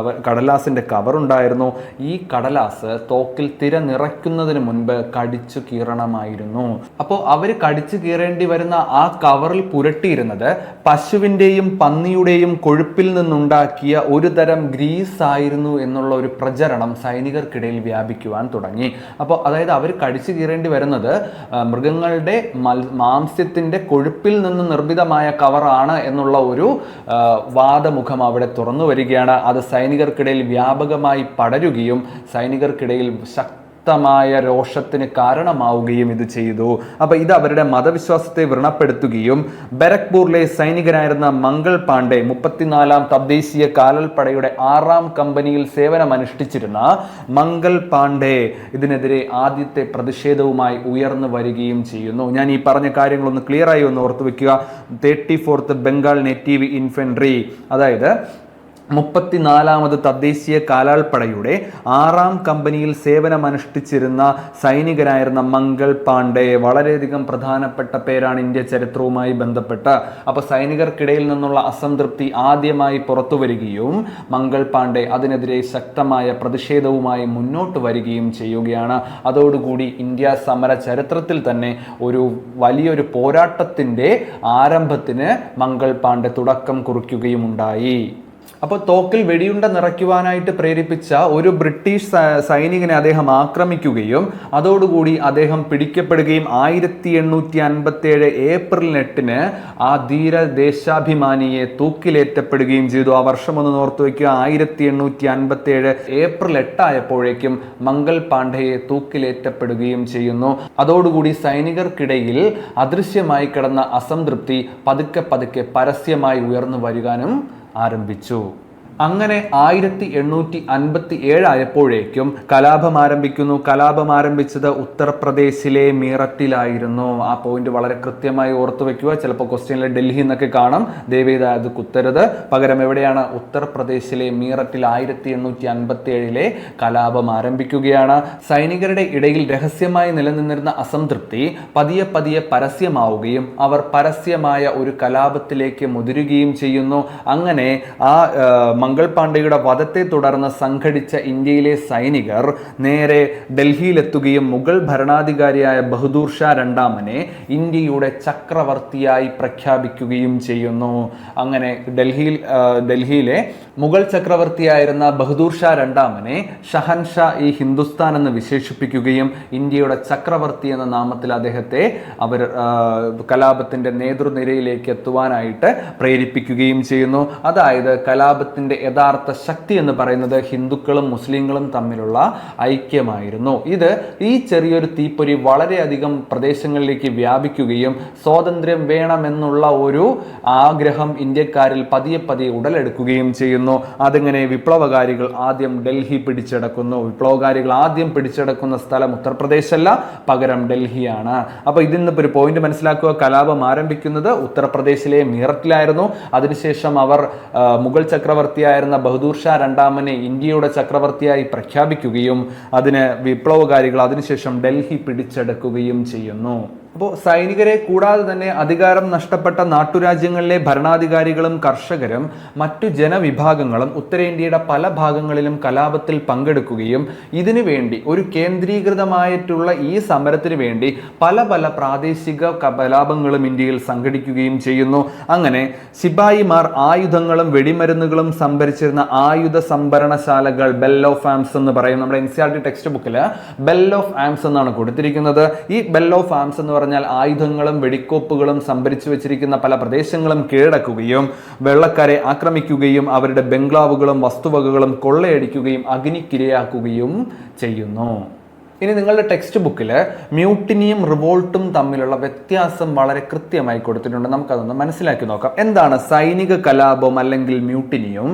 കടലാസിൻ്റെ കവർ ഉണ്ടായിരുന്നു. ഈ കടലാസ് തോക്കിൽ തിര നിറയ്ക്കുന്നതിന് മുൻപ് കടിച്ചു കീറണമായിരുന്നു. അപ്പോൾ അവർ കടിച്ചു കീറേണ്ടി വരുന്ന ആ കവറിൽ പുരട്ടിയിരുന്നത് പശുവിൻ്റെയും പന്നിയുടെയും കൊഴുപ്പിൽ നിന്നുണ്ടാക്കിയ ഒരു തരം ഗ്രീസ് ആയിരുന്നു എന്നുള്ള ഒരു പ്രചരണം സൈനികർക്കിടയിൽ വ്യാപിക്കുവാൻ തുടങ്ങി. അപ്പോൾ അതായത് അവർ കടിച്ചു കീറേണ്ടി വരുന്നത് മൃഗങ്ങളുടെ മാംസ്യത്തിൻ്റെ കൊഴുപ്പിൽ നിന്ന് നിർമ്മിതമായ കവറാണ് എന്നുള്ള ഒരു വാദമുഖം അവിടെ തുറന്നു വരികയാണ്. അത് സൈനികർക്കിടയിൽ വ്യാപകമായി പടരുകയും സൈനികർക്കിടയിൽ ശക്തമായ രോഷത്തിന് കാരണമാവുകയും ഇത് ചെയ്തു. അപ്പോൾ ഇത് അവരുടെ മതവിശ്വാസത്തെ വ്രണപ്പെടുത്തുകയും ബരക്പൂരിലെ സൈനികനായിരുന്ന മംഗൾ പാണ്ഡെ 34-ാം തദ്ദേശീയ കാലൽപ്പടയുടെ 6-ാം കമ്പനിയിൽ സേവനമനുഷ്ഠിച്ചിരുന്ന മംഗൾ പാണ്ഡെ ഇതിനെതിരെ ആദ്യത്തെ പ്രതിഷേധവുമായി ഉയർന്നു വരികയും ചെയ്യുന്നു. ഞാൻ ഈ പറഞ്ഞ കാര്യങ്ങളൊന്ന് ക്ലിയറായി ഒന്ന് ഓർത്തു വെക്കുക. 34th ബംഗാൾ നേറ്റീവ് ഇൻഫൻട്രി, അതായത് 34ാമത് തദ്ദേശീയ കാലാൾപ്പടയുടെ 6ാം കമ്പനിയിൽ സേവനമനുഷ്ഠിച്ചിരുന്ന സൈനികനായിരുന്ന മംഗൾ പാണ്ഡെ. വളരെയധികം പ്രധാനപ്പെട്ട പേരാണ് ഇന്ത്യ ചരിത്രവുമായി ബന്ധപ്പെട്ട്. അപ്പോൾ സൈനികർക്കിടയിൽ നിന്നുള്ള അസംതൃപ്തി ആദ്യമായി പുറത്തു വരികയും മംഗൾ പാണ്ഡെ അതിനെതിരെ ശക്തമായ പ്രതിഷേധവുമായി മുന്നോട്ട് വരികയും ചെയ്യുകയാണ്. അതോടുകൂടി ഇന്ത്യ സമര ചരിത്രത്തിൽ തന്നെ ഒരു വലിയൊരു പോരാട്ടത്തിൻ്റെ ആരംഭത്തിന് മംഗൾ പാണ്ഡെ തുടക്കം കുറിക്കുകയും ഉണ്ടായി. അപ്പോൾ തോക്കിൽ വെടിയുണ്ട നിറയ്ക്കുവാനായിട്ട് പ്രേരിപ്പിച്ച ഒരു ബ്രിട്ടീഷ് സൈനികനെ അദ്ദേഹം ആക്രമിക്കുകയും അതോടുകൂടി അദ്ദേഹം പിടിക്കപ്പെടുകയും 1857 ഏപ്രിൽ 8 ആ ധീര ദേശാഭിമാനിയെ തൂക്കിലേറ്റപ്പെടുകയും ചെയ്തു. ആ വർഷം ഒന്ന് ഓർത്തു വയ്ക്കുക, 1857 ഏപ്രിൽ 8 ആയപ്പോഴേക്കും മംഗൾ പാണ്ഡെയെ തൂക്കിലേറ്റപ്പെടുകയും ചെയ്യുന്നു. അതോടുകൂടി സൈനികർക്കിടയിൽ അദൃശ്യമായി കിടന്ന അസംതൃപ്തി പതുക്കെ പതുക്കെ പരസ്യമായി ഉയർന്നു വരികാനും ആരംഭിച്ചു. അങ്ങനെ 1857 ആയപ്പോഴേക്കും കലാപം ആരംഭിക്കുന്നു. കലാപം ആരംഭിച്ചത് ഉത്തർപ്രദേശിലെ മീററ്റിലായിരുന്നു. ആ പോയിന്റ് വളരെ കൃത്യമായി ഓർത്തു വെക്കുക. ചിലപ്പോൾ ക്വസ്റ്റ്യനിൽ ഡൽഹി എന്നൊക്കെ കാണാം, ദയവേത് അത് കുത്തരുത്. പകരം എവിടെയാണ്? ഉത്തർപ്രദേശിലെ മീററ്റിൽ 1857 കലാപം ആരംഭിക്കുകയാണ്. സൈനികരുടെ ഇടയിൽ രഹസ്യമായി നിലനിന്നിരുന്ന അസംതൃപ്തി പതിയെ പതിയെ പരസ്യമാവുകയും അവർ പരസ്യമായ ഒരു കലാപത്തിലേക്ക് മുതിരുകയും ചെയ്യുന്നു. അങ്ങനെ ആ മംഗൾ പാണ്ഡെയുടെ വധത്തെ തുടർന്ന് സംഘടിച്ച ഇന്ത്യയിലെ സൈനികർ നേരെ ഡൽഹിയിലെത്തുകയും മുഗൾ ഭരണാധികാരിയായ ബഹദൂർ ഷാ രണ്ടാമനെ ഇന്ത്യയുടെ ചക്രവർത്തിയായി പ്രഖ്യാപിക്കുകയും ചെയ്യുന്നു. അങ്ങനെ ഡൽഹിയിലെ മുഗൾ ചക്രവർത്തിയായിരുന്ന ബഹദൂർ ഷാ രണ്ടാമനെ ഷഹൻഷാ ഈ ഹിന്ദുസ്ഥാൻ എന്ന് വിശേഷിപ്പിക്കുകയും ഇന്ത്യയുടെ ചക്രവർത്തി എന്ന നാമത്തിൽ അദ്ദേഹത്തെ അവർ കലാപത്തിന്റെ നേതൃനിരയിലേക്ക് എത്തുവാനായിട്ട് പ്രേരിപ്പിക്കുകയും ചെയ്യുന്നു. അതായത് കലാപത്തിന്റെ യഥാർത്ഥ ശക്തി എന്ന് പറയുന്നത് ഹിന്ദുക്കളും മുസ്ലിങ്ങളും തമ്മിലുള്ള ഐക്യമായിരുന്നു. ഈ ചെറിയൊരു തീപ്പൊരി വളരെയധികം പ്രദേശങ്ങളിലേക്ക് വ്യാപിക്കുകയും സ്വാതന്ത്ര്യം വേണമെന്നുള്ള ഒരു ആഗ്രഹം ഇന്ത്യക്കാരിൽ പതിയെ പതിയെ ഉടലെടുക്കുകയും ചെയ്യുന്നു. അതിങ്ങനെ വിപ്ലവകാരികൾ ആദ്യം ഡൽഹി പിടിച്ചടക്കുന്നു. വിപ്ലവകാരികൾ ആദ്യം പിടിച്ചടക്കുന്ന സ്ഥലം ഉത്തർപ്രദേശല്ല, പകരം ഡൽഹിയാണ്. അപ്പോൾ ഇതിന്ന് ഒരു പോയിന്റ് മനസ്സിലാക്കുക. കലാപം ആരംഭിക്കുന്നത് ഉത്തർപ്രദേശിലെ മീററ്റിലായിരുന്നു. അതിനുശേഷം അവർ മുഗൾ ചക്രവർത്തിയായിരുന്ന ബഹദൂർ ഷാ രണ്ടാമനെ ഇന്ത്യയുടെ ചക്രവർത്തിയായി പ്രഖ്യാപിക്കുകയും അതിന് വിപ്ലവകാരികൾ അതിനുശേഷം ഡൽഹി പിടിച്ചെടുക്കുകയും ചെയ്യുന്നു. അപ്പോൾ സൈനികരെ കൂടാതെ തന്നെ അധികാരം നഷ്ടപ്പെട്ട നാട്ടുരാജ്യങ്ങളിലെ ഭരണാധികാരികളും കർഷകരും മറ്റു ജനവിഭാഗങ്ങളും ഉത്തരേന്ത്യയുടെ പല ഭാഗങ്ങളിലും കലാപത്തിൽ പങ്കെടുക്കുകയും ഇതിനു വേണ്ടി ഒരു കേന്ദ്രീകൃതമായിട്ടുള്ള ഈ സമരത്തിന് വേണ്ടി പല പല പ്രാദേശിക കലാപങ്ങളും ഇന്ത്യയിൽ സംഘടിക്കുകയും ചെയ്യുന്നു. അങ്ങനെ സിപായിമാർ ആയുധങ്ങളും വെടിമരുന്നുകളും സംഭരിച്ചിരുന്ന ആയുധ സംഭരണശാലകൾ ബെൽ ഓഫ് ആംസ് എന്ന് പറയും. നമ്മുടെ NCERT ടെക്സ്റ്റ് ബുക്കിൽ ബെൽ ഓഫ് ആംസ് എന്നാണ് കൊടുത്തിരിക്കുന്നത്. ഈ ബെൽ ഓഫ് ആംസ് എന്ന് പറഞ്ഞാൽ ആയുധങ്ങളും വെടിക്കോപ്പുകളും സംഭരിച്ചു വെച്ചിരിക്കുന്ന പല പ്രദേശങ്ങളും കീഴടക്കുകയും വെള്ളക്കാരെ ആക്രമിക്കുകയും അവരുടെ ബംഗ്ലാവുകളും വസ്തുവകകളും കൊള്ളയടിക്കുകയും അഗ്നിക്കിരയാക്കുകയും ചെയ്യുന്നു. ഇനി നിങ്ങളുടെ ടെക്സ്റ്റ് ബുക്കിൽ മ്യൂട്ടിനിയും റിവോൾട്ടും തമ്മിലുള്ള വ്യത്യാസം വളരെ കൃത്യമായി കൊടുത്തിട്ടുണ്ട്. നമുക്കതൊന്ന് മനസ്സിലാക്കി നോക്കാം. എന്താണ് സൈനിക കലാപം അല്ലെങ്കിൽ മ്യൂട്ടിനിയും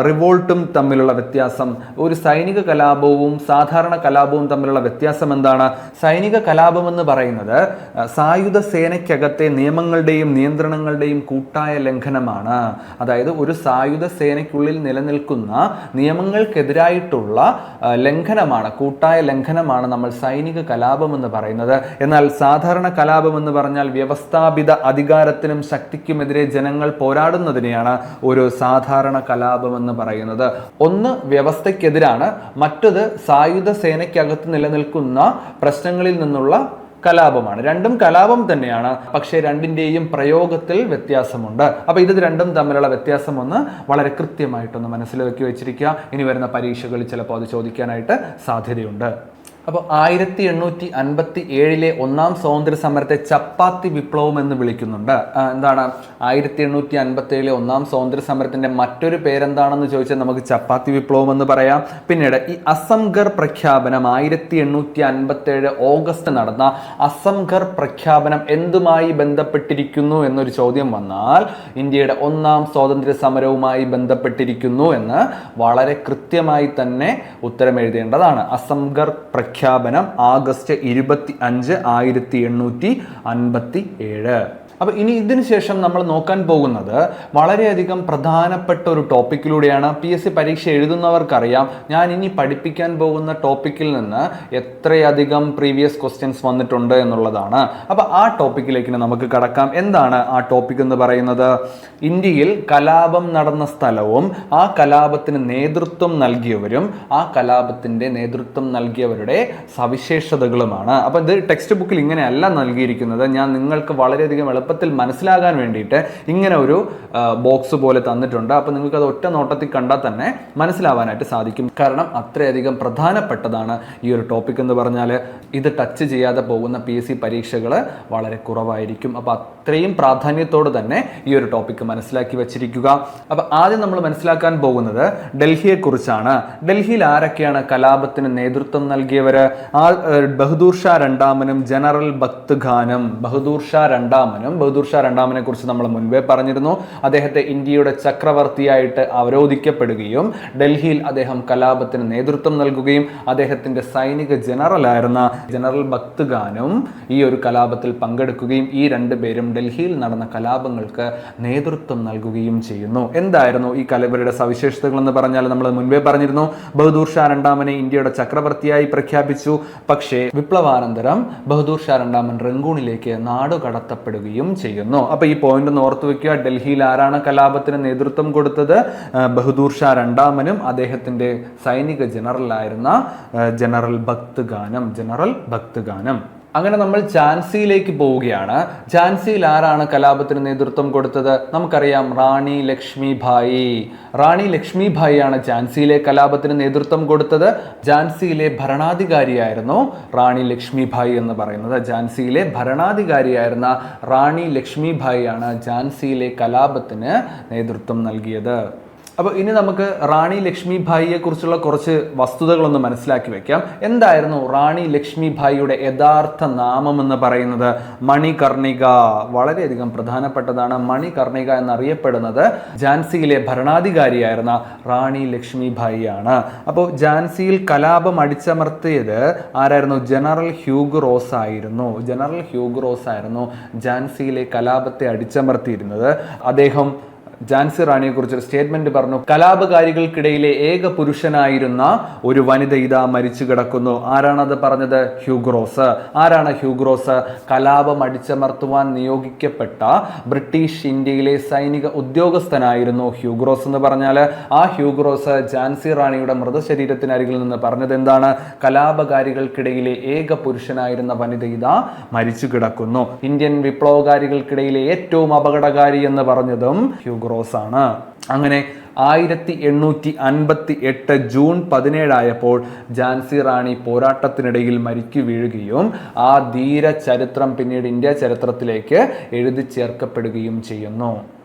റിവോൾട്ടും തമ്മിലുള്ള വ്യത്യാസം? ഒരു സൈനിക കലാപവും സാധാരണ കലാപവും തമ്മിലുള്ള വ്യത്യാസം എന്താണ്? സൈനിക കലാപം എന്ന് പറയുന്നത് സായുധ സേനയ്ക്കകത്തെ നിയമങ്ങളുടെയും നിയന്ത്രണങ്ങളുടെയും കൂട്ടായ ലംഘനമാണ്. അതായത് ഒരു സായുധ സേനയ്ക്കുള്ളിൽ നിലനിൽക്കുന്ന നിയമങ്ങൾക്കെതിരായിട്ടുള്ള ലംഘനമാണ്, കൂട്ടായ ലംഘനമാണ് നമ്മൾ സൈനിക കലാപം എന്ന് പറയുന്നത്. എന്നാൽ സാധാരണ കലാപം എന്ന് പറഞ്ഞാൽ വ്യവസ്ഥാപിത അധികാരത്തിനും ശക്തിക്കുമെതിരെ ജനങ്ങൾ പോരാടുന്നതിനെയാണ് ഒരു സാധാരണ കലാപം എന്ന് പറയുന്നത്. ഒന്ന് വ്യവസ്ഥയ്ക്കെതിരാണ്, മറ്റത് സായുധ സേനയ്ക്കകത്ത് നിലനിൽക്കുന്ന പ്രശ്നങ്ങളിൽ നിന്നുള്ള കലാപമാണ്. രണ്ടും കലാപം തന്നെയാണ്, പക്ഷേ രണ്ടിൻ്റെയും പ്രയോഗത്തിൽ വ്യത്യാസമുണ്ട്. അപ്പോൾ ഇത് രണ്ടും തമ്മിലുള്ള വ്യത്യാസം ഒന്ന് വളരെ കൃത്യമായിട്ടൊന്ന് മനസ്സിലാക്കി വെച്ചിരിക്കുക. ഇനി വരുന്ന പരീക്ഷകളിൽ ചിലപ്പോൾ അത് ചോദിക്കാനായിട്ട് സാധ്യതയുണ്ട്. അപ്പോൾ 1857 ഒന്നാം സ്വാതന്ത്ര്യ സമരത്തെ ചപ്പാത്തി വിപ്ലവം എന്ന് വിളിക്കുന്നുണ്ട്. എന്താണ് 1857 ഒന്നാം സ്വാതന്ത്ര്യ സമരത്തിന്റെ മറ്റൊരു പേരെന്താണെന്ന് ചോദിച്ചാൽ നമുക്ക് ചപ്പാത്തി വിപ്ലവം എന്ന് പറയാം. പിന്നീട് ഈ അസംഗർ പ്രഖ്യാപനം 1857 ഓഗസ്റ്റ് നടന്ന അസംഗർ പ്രഖ്യാപനം എന്തുമായി ബന്ധപ്പെട്ടിരിക്കുന്നു എന്നൊരു ചോദ്യം വന്നാൽ ഇന്ത്യയുടെ ഒന്നാം സ്വാതന്ത്ര്യ സമരവുമായി ബന്ധപ്പെട്ടിരിക്കുന്നു എന്ന് വളരെ കൃത്യമായി തന്നെ ഉത്തരം എഴുതേണ്ടതാണ്. അസംഗർ പ്രഖ്യാപനം ആഗസ്റ്റ് 25, 1857. അപ്പോൾ ഇനി ഇതിന് ശേഷം നമ്മൾ നോക്കാൻ പോകുന്നത് വളരെയധികം പ്രധാനപ്പെട്ട ഒരു ടോപ്പിക്കിലൂടെയാണ്. PSC പരീക്ഷ എഴുതുന്നവർക്കറിയാം ഞാൻ ഇനി പഠിപ്പിക്കാൻ പോകുന്ന ടോപ്പിക്കിൽ നിന്ന് എത്രയധികം പ്രീവിയസ് ക്വസ്റ്റ്യൻസ് വന്നിട്ടുണ്ട് എന്നുള്ളതാണ്. അപ്പോൾ ആ ടോപ്പിക്കിലേക്ക് നമുക്ക് കടക്കാം. എന്താണ് ആ ടോപ്പിക് എന്ന് പറയുന്നത്? ഇന്ത്യയിൽ കലാപം നടന്ന സ്ഥലവും ആ കലാപത്തിന് നേതൃത്വം നൽകിയവരും ആ കലാപത്തിന്റെ നേതൃത്വം നൽകിയവരുടെ സവിശേഷതകളുമാണ്. അപ്പോൾ ഇത് ടെക്സ്റ്റ് ബുക്കിൽ ഇങ്ങനെയല്ല നൽകിയിരിക്കുന്നത്. ഞാൻ നിങ്ങൾക്ക് വളരെയധികം എളുപ്പത്തിൽ മനസ്സിലാകാൻ വേണ്ടിയിട്ട് ഇങ്ങനെ ഒരു ബോക്സ് പോലെ തന്നിട്ടുണ്ട്. അപ്പോൾ നിങ്ങൾക്ക് അത് ഒറ്റ നോട്ടത്തിൽ കണ്ടാൽ തന്നെ മനസ്സിലാവാനായിട്ട് സാധിക്കും. കാരണം അത്രയധികം പ്രധാനപ്പെട്ടതാണ് ഈ ഒരു ടോപ്പിക് എന്ന് പറഞ്ഞാൽ. ഇത് ടച്ച് ചെയ്യാതെ പോകുന്ന PSC പരീക്ഷകൾ വളരെ കുറവായിരിക്കും. അപ്പോൾ അത്രയും പ്രാധാന്യത്തോട് തന്നെ ഈ ഒരു ടോപ്പിക് മനസ്സിലാക്കി വെച്ചിരിക്കുക. അപ്പോൾ ആദ്യം നമ്മൾ മനസ്സിലാക്കാൻ പോകുന്നത് ഡൽഹിയെ കുറിച്ചാണ്. ഡൽഹിയിൽ ആരൊക്കെയാണ് കലാപത്തിന് നേതൃത്വം നൽകിയവർ? ബഹദൂർ ഷാ രണ്ടാമനും ജനറൽ ഭക്ത് ഖാനും. ബഹദൂർ ഷാ രണ്ടാമനെ കുറിച്ച് നമ്മൾ മുൻപേ പറഞ്ഞിരുന്നു. അദ്ദേഹത്തെ ഇന്ത്യയുടെ ചക്രവർത്തിയായിട്ട് അവരോധിക്കപ്പെടുകയും ഡൽഹിയിൽ അദ്ദേഹം കലാപത്തിന് നേതൃത്വം നൽകുകയും അദ്ദേഹത്തിന്റെ സൈനിക ജനറലായിരുന്ന ജനറൽ ഭക്ത് ഖാനും ഈ ഒരു കലാപത്തിൽ പങ്കെടുക്കുകയും ഈ രണ്ടുപേരും ഡൽഹിയിൽ നടന്ന കലാപങ്ങൾക്ക് നേതൃത്വം നൽകുകയും ചെയ്യുന്നു. എന്തായിരുന്നു ഈ കലവരുടെ സവിശേഷതകൾ എന്ന് പറഞ്ഞാൽ നമ്മൾ മുൻപേ പറഞ്ഞിരുന്നു. ബഹദൂർ ഷാ രണ്ടാമനെ ഇന്ത്യയുടെ ചക്രവർത്തിയായി പ്രഖ്യാപിച്ചു. പക്ഷേ വിപ്ലവാനന്തരം ബഹദൂർ ഷാ രണ്ടാമൻ റങ്കൂണിലേക്ക് നാടുകടത്തപ്പെടുകയും ചെയ്യുന്നു. അപ്പൊ ഈ പോയിന്റ് ഒന്ന് ഓർത്തു വെക്കുക. ഡൽഹിയിൽ ആരാണ് കലാപത്തിന് നേതൃത്വം കൊടുത്തത്? ബഹദൂർ ഷാ രണ്ടാമനും അദ്ദേഹത്തിന്റെ സൈനിക ജനറലായിരുന്ന ജനറൽ ഭക്ത് ഖാനും. അങ്ങനെ നമ്മൾ ഝാൻസിയിലേക്ക് പോവുകയാണ്. ഝാൻസിയിൽ ആരാണ് കലാപത്തിന് നേതൃത്വം കൊടുത്തത്? നമുക്കറിയാം, റാണി ലക്ഷ്മിഭായി ആണ് ഝാൻസിയിലെ കലാപത്തിന് നേതൃത്വം കൊടുത്തത്. ഝാൻസിയിലെ ഭരണാധികാരിയായിരുന്നു റാണി ലക്ഷ്മിഭായി എന്ന് പറയുന്നത്. ഝാൻസിയിലെ ഭരണാധികാരിയായിരുന്ന റാണി ലക്ഷ്മിഭായി ആണ് ഝാൻസിയിലെ കലാപത്തിന് നേതൃത്വം നൽകിയത്. അപ്പോൾ ഇനി നമുക്ക് റാണി ലക്ഷ്മിഭായിയെ കുറിച്ചുള്ള കുറച്ച് വസ്തുതകളൊന്ന് മനസ്സിലാക്കി വെക്കാം. എന്തായിരുന്നു റാണി ലക്ഷ്മിഭായിയുടെ യഥാർത്ഥ നാമം എന്ന് പറയുന്നത്? മണികർണിക. വളരെയധികം പ്രധാനപ്പെട്ടതാണ്. മണികർണിക എന്നറിയപ്പെടുന്നത് ഝാൻസിയിലെ ഭരണാധികാരിയായിരുന്ന റാണി ലക്ഷ്മിഭായി ആണ്. അപ്പോൾ ഝാൻസിയിൽ കലാപം അടിച്ചമർത്തിയത് ആരായിരുന്നു? ജനറൽ ഹ്യൂഗ് റോസ് ആയിരുന്നു ഝാൻസിയിലെ കലാപത്തെ അടിച്ചമർത്തിയിരുന്നത്. അദ്ദേഹം ഝാൻസി റാണിയെ കുറിച്ചൊരു സ്റ്റേറ്റ്മെന്റ് പറഞ്ഞു. കലാപകാരികൾക്കിടയിലെ ഏക പുരുഷനായിരുന്ന ഒരു വനിത ഇതാ മരിച്ചു കിടക്കുന്നു. ആരാണത് പറഞ്ഞത്? ആരാണ് ഹ്യൂഗ് റോസ്? കലാപം അടിച്ചമർത്തുവാൻ നിയോഗിക്കപ്പെട്ട ബ്രിട്ടീഷ് ഇന്ത്യയിലെ സൈനിക ഉദ്യോഗസ്ഥനായിരുന്നു ഹ്യൂഗ് റോസ് എന്ന് പറഞ്ഞാൽ. ആ ഹ്യൂഗ് റോസ് ഝാൻസി റാണിയുടെ മൃതശരീരത്തിനരികിൽ നിന്ന് പറഞ്ഞത് എന്താണ്? കലാപകാരികൾക്കിടയിലെ ഏക പുരുഷനായിരുന്ന വനിത ഇതാ മരിച്ചു കിടക്കുന്നു. ഇന്ത്യൻ വിപ്ലവകാരികൾക്കിടയിലെ ഏറ്റവും അപകടകാരി എന്ന് പറഞ്ഞതും ഹ്യൂഗ് റോസ് ആണ്. അങ്ങനെ 1858 ജൂൺ 17 ആയപ്പോൾ ഝാൻസി റാണി പോരാട്ടത്തിനിടയിൽ മരിച്ചു വീഴുകയും ആ ധീര ചരിത്രം പിന്നീട് ഇന്ത്യ ചരിത്രത്തിലേക്ക് എഴുതി ചേർക്കപ്പെടുകയും ചെയ്യുന്നു.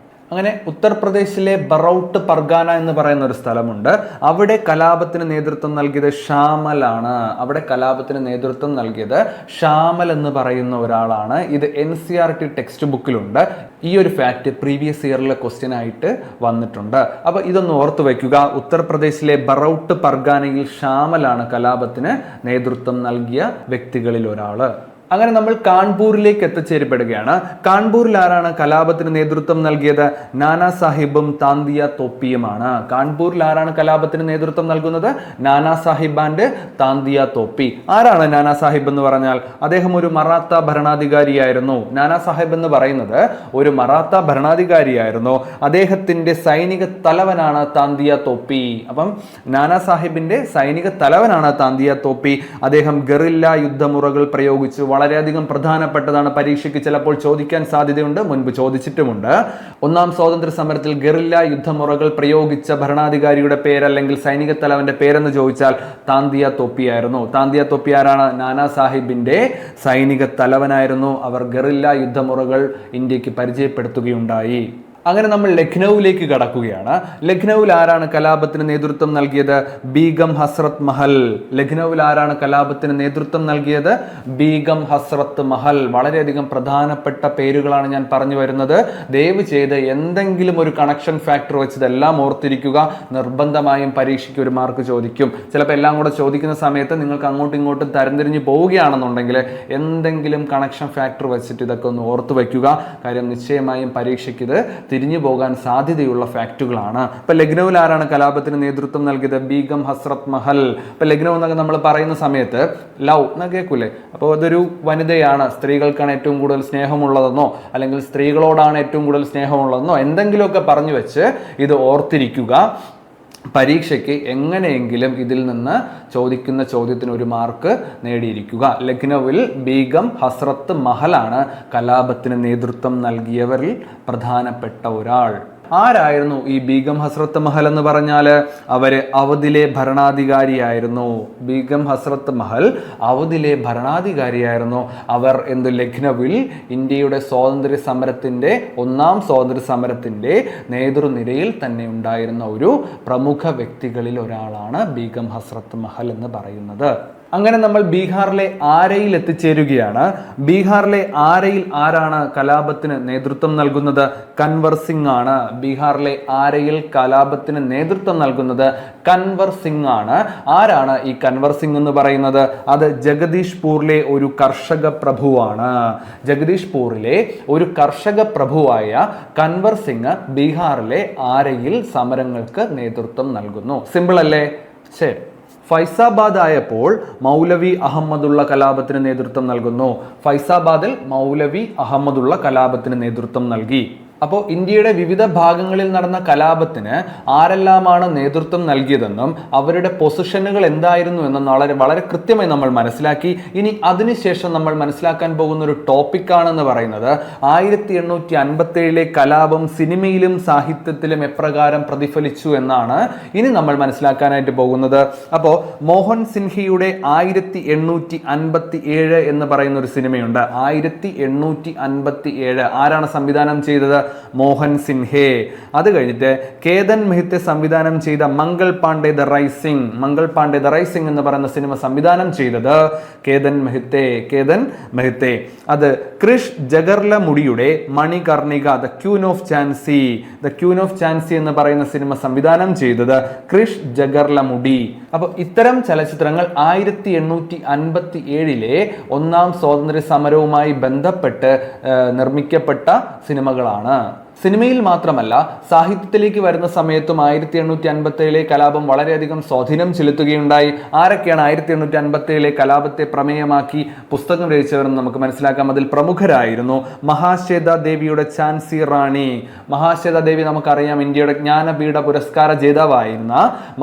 അങ്ങനെ ഉത്തർപ്രദേശിലെ ബറൌട്ട് പർഗാന എന്ന് പറയുന്ന ഒരു സ്ഥലമുണ്ട്. അവിടെ കലാപത്തിന് നേതൃത്വം നൽകിയത് ഷാമൽ എന്ന് പറയുന്ന ഒരാളാണ്. ഇത് NCERT ടെക്സ്റ്റ് ബുക്കിലുണ്ട്. ഈ ഒരു ഫാക്ട് പ്രീവിയസ് ഇയറിലെ ക്വസ്റ്റ്യൻ ആയിട്ട് വന്നിട്ടുണ്ട്. അപ്പോൾ ഇതൊന്ന് ഓർത്തു വയ്ക്കുക. ഉത്തർപ്രദേശിലെ ബറൌട്ട് പർഗാനയിൽ ഷാമലാണ് കലാപത്തിന് നേതൃത്വം നൽകിയ വ്യക്തികളിൽ ഒരാള്. അങ്ങനെ നമ്മൾ കാൺപൂരിലേക്ക് എത്തിച്ചേരപ്പെടുകയാണ്. കാൺപൂരിൽ ആരാണ് കലാപത്തിന് നേതൃത്വം നൽകിയത്? നാനാ സാഹിബും താന്തിയ തോപ്പിയുമാണ്. കാൺപൂരിൽ ആരാണ് കലാപത്തിന് നേതൃത്വം നൽകുന്നത്? നാനാ സാഹിബ് ആൻഡ് താന്തിയ തോപ്പി. ആരാണ് നാനാ സാഹിബ് എന്ന് പറഞ്ഞാൽ? അദ്ദേഹം ഒരു മറാത്ത ഭരണാധികാരിയായിരുന്നു. നാനാ സാഹിബ് എന്ന് പറയുന്നത് ഒരു മറാത്ത ഭരണാധികാരിയായിരുന്നു. അദ്ദേഹത്തിന്റെ സൈനിക തലവനാണ് താന്തിയ തോപ്പി. അപ്പം നാനാ സാഹിബിന്റെ സൈനിക തലവനാണ് താന്തിയ തോപ്പി. അദ്ദേഹം ഗറില്ല യുദ്ധമുറകൾ പ്രയോഗിച്ചു. വളരെയധികം പ്രധാനപ്പെട്ടതാണ്. പരീക്ഷയ്ക്ക് ചിലപ്പോൾ ചോദിക്കാൻ സാധ്യതയുണ്ട്, മുൻപ് ചോദിച്ചിട്ടുമുണ്ട്. ഒന്നാം സ്വാതന്ത്ര്യ സമരത്തിൽ ഗറില്ല യുദ്ധമുറകൾ പ്രയോഗിച്ച ഭരണാധികാരിയുടെ പേര് അല്ലെങ്കിൽ സൈനിക തലവന്റെ പേരെന്ന് ചോദിച്ചാൽ താന്തിയ തോപ്പിയായിരുന്നു. താന്തിയ തോപ്പി ആരാണ്? നാനാ സാഹിബിന്റെ സൈനിക തലവനായിരുന്നു. അവർ ഗറില്ല യുദ്ധമുറകൾ ഇന്ത്യക്ക് പരിചയപ്പെടുത്തുകയുണ്ടായി. അങ്ങനെ നമ്മൾ ലഖ്നൌവിലേക്ക് കടക്കുകയാണ്. ലഖ്നൌവിൽ ആരാണ് കലാപത്തിന് നേതൃത്വം നൽകിയത്? ബീഗം ഹസ്രത്ത് മഹൽ. ലഖ്നൌവിൽ ആരാണ് കലാപത്തിന് നേതൃത്വം നൽകിയത്? ബീഗം ഹസ്രത്ത് മഹൽ. വളരെയധികം പ്രധാനപ്പെട്ട പേരുകളാണ് ഞാൻ പറഞ്ഞു വരുന്നത്. ദയവ് ചെയ്ത് എന്തെങ്കിലും ഒരു കണക്ഷൻ ഫാക്ടർ വെച്ച് ഇതെല്ലാം ഓർത്തിരിക്കുക. നിർബന്ധമായും പരീക്ഷയ്ക്ക് ഒരു മാർക്ക് ചോദിക്കും. ചിലപ്പോൾ എല്ലാം കൂടെ ചോദിക്കുന്ന സമയത്ത് നിങ്ങൾക്ക് അങ്ങോട്ടും ഇങ്ങോട്ടും തരംതിരിഞ്ഞ് പോവുകയാണെന്നുണ്ടെങ്കിൽ എന്തെങ്കിലും കണക്ഷൻ ഫാക്ടർ വെച്ചിട്ട് ഇതൊക്കെ ഒന്ന് ഓർത്ത് വയ്ക്കുക. കാര്യം നിശ്ചയമായും പരീക്ഷയ്ക്ക് ഇത് തിരിഞ്ഞു പോകാൻ സാധ്യതയുള്ള ഫാക്റ്റുകളാണ്. ഇപ്പൊ ലഖ്നൌവിൽ ആരാണ് കലാപത്തിന് നേതൃത്വം നൽകിയത്? ബീഗം ഹസ്രത്ത് മഹൽ. ഇപ്പൊ ലഖ്നൗ എന്നൊക്കെ നമ്മൾ പറയുന്ന സമയത്ത് ലവ് എന്ന് കേൾക്കൂലേ? അപ്പോൾ അതൊരു വനിതയാണ്, സ്ത്രീകൾക്കാണ് ഏറ്റവും കൂടുതൽ സ്നേഹമുള്ളതെന്നോ അല്ലെങ്കിൽ സ്ത്രീകളോടാണ് ഏറ്റവും കൂടുതൽ സ്നേഹമുള്ളതെന്നോ എന്തെങ്കിലുമൊക്കെ പറഞ്ഞു വെച്ച് ഇത് ഓർത്തിരിക്കുക. പരീക്ഷയ്ക്ക് എങ്ങനെയെങ്കിലും ഇതിൽ നിന്ന് ചോദിക്കുന്ന ചോദ്യത്തിന് ഒരു മാർക്ക് നേടിയിരിക്കുക. ലഖ്നൌവിൽ ബീഗം ഹസ്രത്ത് മഹലാണ് കലാപത്തിന് നേതൃത്വം നൽകിയവരിൽ പ്രധാനപ്പെട്ട ഒരാൾ. ആരായിരുന്നു ഈ ബീഗം ഹസ്രത്ത് മഹൽ എന്ന് പറഞ്ഞാൽ? അവര് അവധിലെ ഭരണാധികാരിയായിരുന്നു. ബീഗം ഹസ്രത്ത് മഹൽ അവധിലെ ഭരണാധികാരിയായിരുന്നു. അവർ ലഖ്നൌവിൽ ഇന്ത്യയുടെ സ്വാതന്ത്ര്യ സമരത്തിന്റെ ഒന്നാം സ്വാതന്ത്ര്യ സമരത്തിന്റെ നേതൃനിരയിൽ തന്നെ ഉണ്ടായിരുന്ന ഒരു പ്രമുഖ വ്യക്തികളിൽ ഒരാളാണ് ബീഗം ഹസ്രത്ത് മഹൽ എന്ന് പറയുന്നത്. അങ്ങനെ നമ്മൾ ബീഹാറിലെ ആരയിൽ എത്തിച്ചേരുകയാണ്. ബീഹാറിലെ ആരയിൽ ആരാണ് കലാപത്തിന് നേതൃത്വം നൽകുന്നത്? കൻവർ സിംഗ് ആണ്. ബീഹാറിലെ ആരയിൽ കലാപത്തിന് നേതൃത്വം നൽകുന്നത് കൻവർ സിംഗ് ആണ്. ആരാണ് ഈ കൻവർ സിംഗ് എന്ന് പറയുന്നത്? അത് ജഗദീഷ്പൂരിലെ ഒരു കർഷക പ്രഭുവാണ്. ജഗദീഷ്പൂരിലെ ഒരു കർഷക പ്രഭുവായ കൻവർ സിംഗ് ബീഹാറിലെ ആരയിൽ സമരങ്ങൾക്ക് നേതൃത്വം നൽകുന്നു. സിമ്പിൾ അല്ലേ? ശരി. ഫൈസാബാദ് ആയപ്പോൾ മൗലവി അഹമ്മദുള്ള കലാപത്തിന് നേതൃത്വം നൽകുന്നു. ഫൈസാബാദിൽ മൗലവി അഹമ്മദുള്ള കലാപത്തിന് നേതൃത്വം നൽകി. അപ്പോൾ ഇന്ത്യയുടെ വിവിധ ഭാഗങ്ങളിൽ നടന്ന കലാപത്തിന് ആരെല്ലാമാണ് നേതൃത്വം നൽകിയതെന്നും അവരുടെ പൊസിഷനുകൾ എന്തായിരുന്നു എന്നും വളരെ കൃത്യമായി നമ്മൾ മനസ്സിലാക്കി. ഇനി അതിനുശേഷം നമ്മൾ മനസ്സിലാക്കാൻ പോകുന്ന ഒരു ടോപ്പിക്കാണെന്ന് പറയുന്നത് 1857 കലാപം സിനിമയിലും സാഹിത്യത്തിലും എപ്രകാരം പ്രതിഫലിച്ചു എന്നാണ് ഇനി നമ്മൾ മനസ്സിലാക്കാനായിട്ട് പോകുന്നത്. അപ്പോൾ മോഹൻ സിൻഹയുടെ 1857 എന്ന് പറയുന്ന ഒരു സിനിമയുണ്ട്. 1857 ആരാണ് സംവിധാനം ചെയ്തത്? മോഹൻ സിൻഹെ. അത് കഴിഞ്ഞിട്ട് കേതൻ മെഹ്ത്തെ സംവിധാനം ചെയ്ത Mangal Pandey the rising. Mangal Pandey the rising എന്ന് പറയുന്ന സിനിമ സംവിധാനം ചെയ്തത് കേതൻ മെഹ്ത്തെ. അത് ക്രിഷ് ജഗർലമുഡിയുടെ Manikarnika the queen of Jhansi എന്ന് പറയുന്ന സിനിമ സംവിധാനം ചെയ്തത് ക്രിഷ് ജഗർലമുഡി. അപ്പൊ ഇത്തരം ചലച്ചിത്രങ്ങൾ 1857 ഒന്നാം സ്വാതന്ത്ര്യ സമരവുമായി ബന്ധപ്പെട്ട് നിർമ്മിക്കപ്പെട്ട സിനിമകളാണ്. സിനിമയിൽ മാത്രമല്ല സാഹിത്യത്തിലേക്ക് വരുന്ന സമയത്തും 1857 കലാപം വളരെയധികം സ്വാധീനം ചെലുത്തുകയുണ്ടായി. ആരൊക്കെയാണ് 1857 കലാപത്തെ പ്രമേയമാക്കി പുസ്തകം രചിച്ചവരെന്ന് നമുക്ക് മനസ്സിലാക്കാം. അതിൽ പ്രമുഖരായിരുന്നു മഹാശ്വേത ദേവിയുടെ ഝാൻസി റാണി. മഹാശ്വേത ദേവി നമുക്കറിയാം, ഇന്ത്യയുടെ ജ്ഞാനപീഠ പുരസ്കാര ജേതാവായിരുന്ന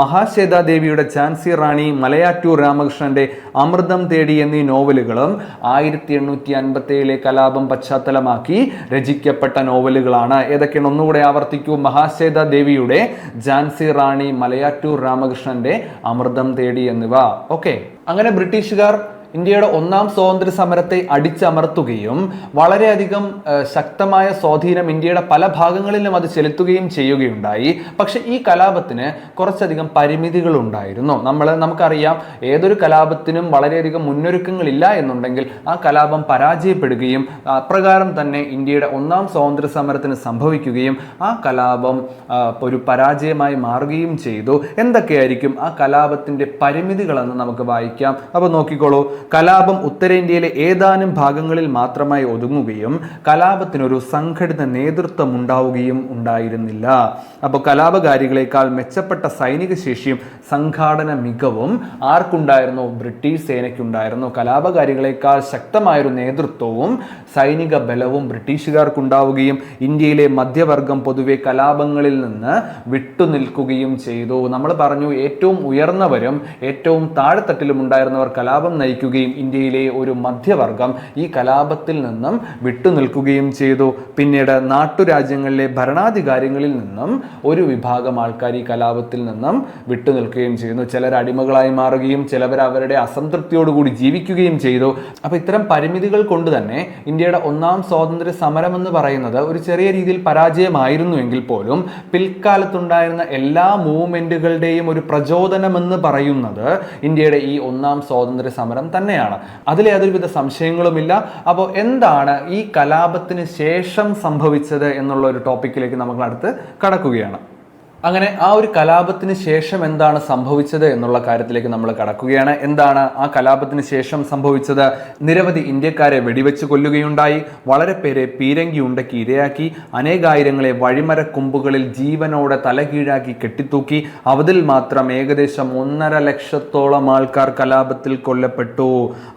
മഹാശ്വേത ദേവിയുടെ ഝാൻസി റാണി, മലയാറ്റൂർ രാമകൃഷ്ണന്റെ അമൃതം തേടി എന്നീ നോവലുകളും 1857 കലാപം പശ്ചാത്തലമാക്കി രചിക്കപ്പെട്ട നോവലുകളാണ്. ഏതൊക്കെയാണ്? ഒന്നുകൂടെ ആവർത്തിക്കൂ. മഹാശ്വേത ദേവിയുടെ ഝാൻസി റാണി, മലയാറ്റൂർ രാമകൃഷ്ണന്റെ അമൃതം തേടി എന്നിവ. ഓക്കെ. അങ്ങനെ ബ്രിട്ടീഷുകാർ ഇന്ത്യയുടെ ഒന്നാം സ്വാതന്ത്ര്യ സമരത്തെ അടിച്ചമർത്തുകയും വളരെയധികം ശക്തമായ സ്വാധീനം ഇന്ത്യയുടെ പല ഭാഗങ്ങളിലും അത് ചെലുത്തുകയും ചെയ്യുകയുണ്ടായി. പക്ഷെ ഈ കലാപത്തിന് കുറച്ചധികം പരിമിതികൾ ഉണ്ടായിരുന്നു. നമുക്കറിയാം, ഏതൊരു കലാപത്തിനും വളരെയധികം മുന്നൊരുക്കങ്ങളില്ല എന്നുണ്ടെങ്കിൽ ആ കലാപം പരാജയപ്പെടുകയും അപ്രകാരം തന്നെ ഇന്ത്യയുടെ ഒന്നാം സ്വാതന്ത്ര്യ സമരത്തിന് സംഭവിക്കുകയും ആ കലാപം ഒരു പരാജയമായി മാറുകയും ചെയ്തു. എന്തൊക്കെയായിരിക്കും ആ കലാപത്തിന്റെ പരിമിതികളെന്ന് നമുക്ക് വായിക്കാം. അപ്പോൾ നോക്കിക്കോളൂ. കലാപം ഉത്തരേന്ത്യയിലെ ഏതാനും ഭാഗങ്ങളിൽ മാത്രമായി ഒതുങ്ങുകയും കലാപത്തിനൊരു സംഘടിത നേതൃത്വം ഉണ്ടാവുകയും ഉണ്ടായിരുന്നില്ല. അപ്പോൾ കലാപകാരികളെക്കാൾ മെച്ചപ്പെട്ട സൈനിക ശേഷിയും സംഘാടന മികവും ആർക്കുണ്ടായിരുന്നു? ബ്രിട്ടീഷ് സേനയ്ക്കുണ്ടായിരുന്നു. കലാപകാരികളെക്കാൾ ശക്തമായൊരു നേതൃത്വവും സൈനിക ബലവും ബ്രിട്ടീഷുകാർക്കുണ്ടാവുകയും ഇന്ത്യയിലെ മധ്യവർഗം പൊതുവെ കലാപങ്ങളിൽ നിന്ന് വിട്ടുനിൽക്കുകയും ചെയ്തു. നമ്മൾ പറഞ്ഞു, ഏറ്റവും ഉയർന്നവരും ഏറ്റവും താഴെത്തട്ടിലും ഉണ്ടായിരുന്നവർ കലാപം നയിക്കുകയും മാറുകയും ഇന്ത്യയിലെ ഒരു മധ്യവർഗം ഈ കലാപത്തിൽ നിന്നും വിട്ടുനിൽക്കുകയും ചെയ്തു. പിന്നീട് നാട്ടുരാജ്യങ്ങളിലെ ഭരണാധികാരികളിൽ നിന്നും ഒരു വിഭാഗം ആൾക്കാർ ഈ കലാപത്തിൽ നിന്നും വിട്ടുനിൽക്കുകയും ചെയ്യുന്നു. ചിലർ അടിമകളായി മാറുകയും ചിലവർ അവരുടെ അസംതൃപ്തിയോടുകൂടി ജീവിക്കുകയും ചെയ്തു. അപ്പോൾ ഇത്തരം പരിമിതികൾ കൊണ്ട് തന്നെ ഇന്ത്യയുടെ ഒന്നാം സ്വാതന്ത്ര്യ സമരം എന്ന് പറയുന്നത് ഒരു ചെറിയ രീതിയിൽ പരാജയമായിരുന്നുവെങ്കിൽ പോലും പിൽക്കാലത്തുണ്ടായിരുന്ന എല്ലാ മൂവ്മെന്റുകളുടെയും ഒരു പ്രചോദനമെന്ന് പറയുന്നത് ഇന്ത്യയുടെ ഈ ഒന്നാം സ്വാതന്ത്ര്യ സമരം തന്നെയാണ്. അതിൽ യാതൊരുവിധ സംശയങ്ങളുമില്ല. അപ്പോൾ എന്താണ് ഈ കലാപത്തിന് ശേഷം സംഭവിച്ചത് എന്നുള്ള ഒരു ടോപ്പിക്കിലേക്ക് നമ്മൾ അടുത്ത് കടക്കുകയാണ്. അങ്ങനെ ആ ഒരു കലാപത്തിന് ശേഷം എന്താണ് സംഭവിച്ചത് എന്നുള്ള കാര്യത്തിലേക്ക് നമ്മൾ കടക്കുകയാണ്. എന്താണ് ആ കലാപത്തിന് ശേഷം സംഭവിച്ചത്? നിരവധി ഇന്ത്യക്കാരെ വെടിവെച്ച് കൊല്ലുകയുണ്ടായി. വളരെ പേരെ പീരങ്കി ഉണ്ടക്കി ഇരയാക്കി. അനേകായിരങ്ങളെ വഴിമരക്കൊമ്പുകളിൽ ജീവനോടെ തലകീഴാക്കി കെട്ടിത്തൂക്കി. അതിൽ മാത്രം ഏകദേശം 1.5 ലക്ഷത്തോളം ആൾക്കാർ കലാപത്തിൽ കൊല്ലപ്പെട്ടു.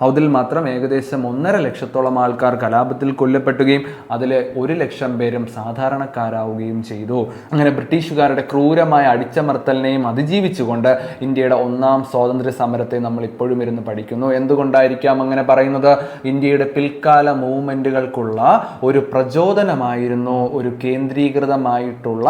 അതിൽ മാത്രം ഏകദേശം 1.5 ലക്ഷത്തോളം ആൾക്കാർ കലാപത്തിൽ കൊല്ലപ്പെട്ടുകയും അതിൽ 1 ലക്ഷം പേരും സാധാരണക്കാരാവുകയും ചെയ്തു. അങ്ങനെ ബ്രിട്ടീഷുകാരുടെ ക്രൂരമായ അടിച്ചമർത്തലിനെയും അതിജീവിച്ചുകൊണ്ട് ഇന്ത്യയുടെ ഒന്നാം സ്വാതന്ത്ര്യ സമരത്തെ നമ്മൾ ഇപ്പോഴും ഇരുന്ന് പഠിക്കുന്നു. എന്തുകൊണ്ടായിരിക്കാം അങ്ങനെ പറയുന്നത്? ഇന്ത്യയുടെ പിൽക്കാല മൂവ്മെന്റുകൾക്കുള്ള ഒരു പ്രചോദനമായിരുന്നു ഒരു കേന്ദ്രീകൃതമായിട്ടുള്ള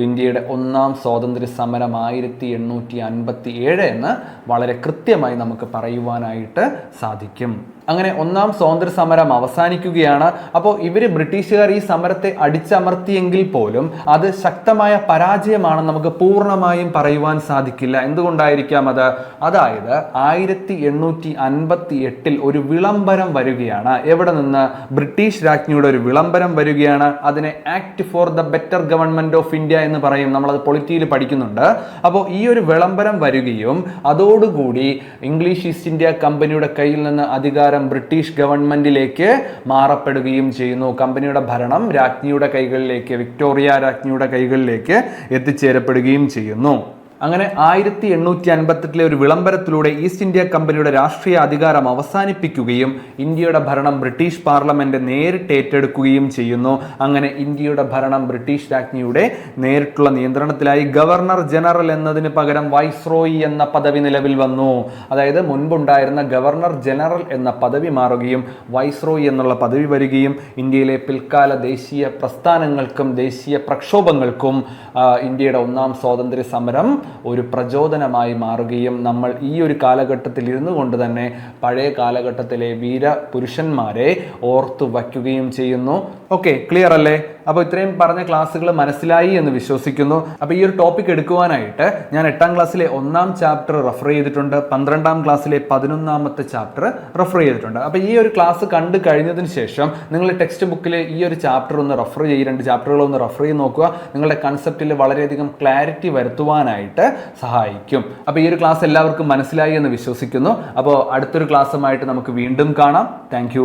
ഇന്ത്യയുടെ ഒന്നാം സ്വാതന്ത്ര്യ സമരം 1857 എന്ന് വളരെ കൃത്യമായി നമുക്ക് പറയുവാനായിട്ട് സാധിക്കും. അങ്ങനെ ഒന്നാം സ്വാതന്ത്ര്യ സമരം അവസാനിക്കുകയാണ്. അപ്പോൾ ബ്രിട്ടീഷുകാർ ഈ സമരത്തെ അടിച്ചമർത്തിയെങ്കിൽ പോലും അത് ശക്തമായ പരാജയമാണെന്ന് നമുക്ക് പൂർണ്ണമായും പറയുവാൻ സാധിക്കില്ല. എന്തുകൊണ്ടായിരിക്കാം അത്? അതായത് 1858 ഒരു വിളംബരം വരികയാണ്. എവിടെ നിന്ന്? ബ്രിട്ടീഷ് രാജ്ഞിയുടെ ഒരു വിളംബരം വരികയാണ്. അതിനെ act for the better government of India എന്ന് പറയും. നമ്മളത് പൊളിറ്റിയിൽ പഠിക്കുന്നുണ്ട്. അപ്പോൾ ഈ ഒരു വിളംബരം വരികയും അതോടുകൂടി ഇംഗ്ലീഷ് ഈസ്റ്റ് ഇന്ത്യ കമ്പനിയുടെ കയ്യിൽ നിന്ന് അധികാരം ബ്രിട്ടീഷ് ഗവൺമെന്റിലേക്ക് മാറപ്പെടുകയും ചെയ്യുന്നു. കമ്പനിയുടെ ഭരണം രാജ്ഞിയുടെ കൈകളിലേക്ക്, വിക്ടോറിയ രാജ്ഞിയുടെ കൈകളിലേക്ക് എത്തിച്ചേരപ്പെടുകയും ചെയ്യുന്നു. അങ്ങനെ 1858 ഒരു വിളംബരത്തിലൂടെ ഈസ്റ്റ് ഇന്ത്യ കമ്പനിയുടെ രാഷ്ട്രീയ അധികാരം അവസാനിപ്പിക്കുകയും ഇന്ത്യയുടെ ഭരണം ബ്രിട്ടീഷ് പാർലമെന്റ് നേരിട്ട് ഏറ്റെടുക്കുകയും ചെയ്യുന്നു. അങ്ങനെ ഇന്ത്യയുടെ ഭരണം ബ്രിട്ടീഷ് രാജ്ഞിയുടെ നേരിട്ടുള്ള നിയന്ത്രണത്തിലായി. ഗവർണർ ജനറൽ എന്നതിന് പകരം വൈസ്രോയി എന്ന പദവി നിലവിൽ വന്നു. അതായത് മുൻപുണ്ടായിരുന്ന ഗവർണർ ജനറൽ എന്ന പദവി മാറുകയും വൈസ്രോയി എന്നുള്ള പദവി വരികയും ഇന്ത്യയിലെ പിൽക്കാല ദേശീയ പ്രസ്ഥാനങ്ങൾക്കും ദേശീയ പ്രക്ഷോഭങ്ങൾക്കും ഇന്ത്യയുടെ ഒന്നാം സ്വാതന്ത്ര്യ സമരം ഒരു പ്രചോദനമായി മാറുകയും നമ്മൾ ഈ ഒരു കാലഘട്ടത്തിൽ ഇരുന്നു കൊണ്ട് തന്നെ പഴയ കാലഘട്ടത്തിലെ വീരപുരുഷന്മാരെ ഓർത്തു വയ്ക്കുകയും ചെയ്യുന്നു. ഓക്കെ, ക്ലിയർ അല്ലേ? അപ്പോൾ ഇത്രയും പറഞ്ഞ ക്ലാസ്സുകൾ മനസ്സിലായി എന്ന് വിശ്വസിക്കുന്നു. അപ്പോൾ ഈ ഒരു ടോപ്പിക് എടുക്കുവാനായിട്ട് ഞാൻ 8ാം ക്ലാസ്സിലെ 1ാം ചാപ്റ്റർ റെഫർ ചെയ്തിട്ടുണ്ട്. 12ാം ക്ലാസ്സിലെ 11ാമത്തെ ചാപ്റ്റർ റെഫർ ചെയ്തിട്ടുണ്ട്. അപ്പോൾ ഈ ഒരു ക്ലാസ് കണ്ടു കഴിഞ്ഞതിന് ശേഷം നിങ്ങൾ ടെക്സ്റ്റ് ബുക്കിൽ ഈ ഒരു ചാപ്റ്റർ ഒന്ന് റെഫർ ചെയ്യുക, 2 ചാപ്റ്ററുകൾ ഒന്ന് റെഫർ ചെയ്ത് നോക്കുക. നിങ്ങളുടെ കൺസെപ്റ്റിൽ വളരെയധികം ക്ലാരിറ്റി വരുത്തുവാനായിട്ട് സഹായിക്കും. അപ്പോൾ ഈ ഒരു ക്ലാസ് എല്ലാവർക്കും മനസ്സിലായി എന്ന് വിശ്വസിക്കുന്നു. അപ്പോൾ അടുത്തൊരു ക്ലാസ്സുമായിട്ട് നമുക്ക് വീണ്ടും കാണാം. താങ്ക്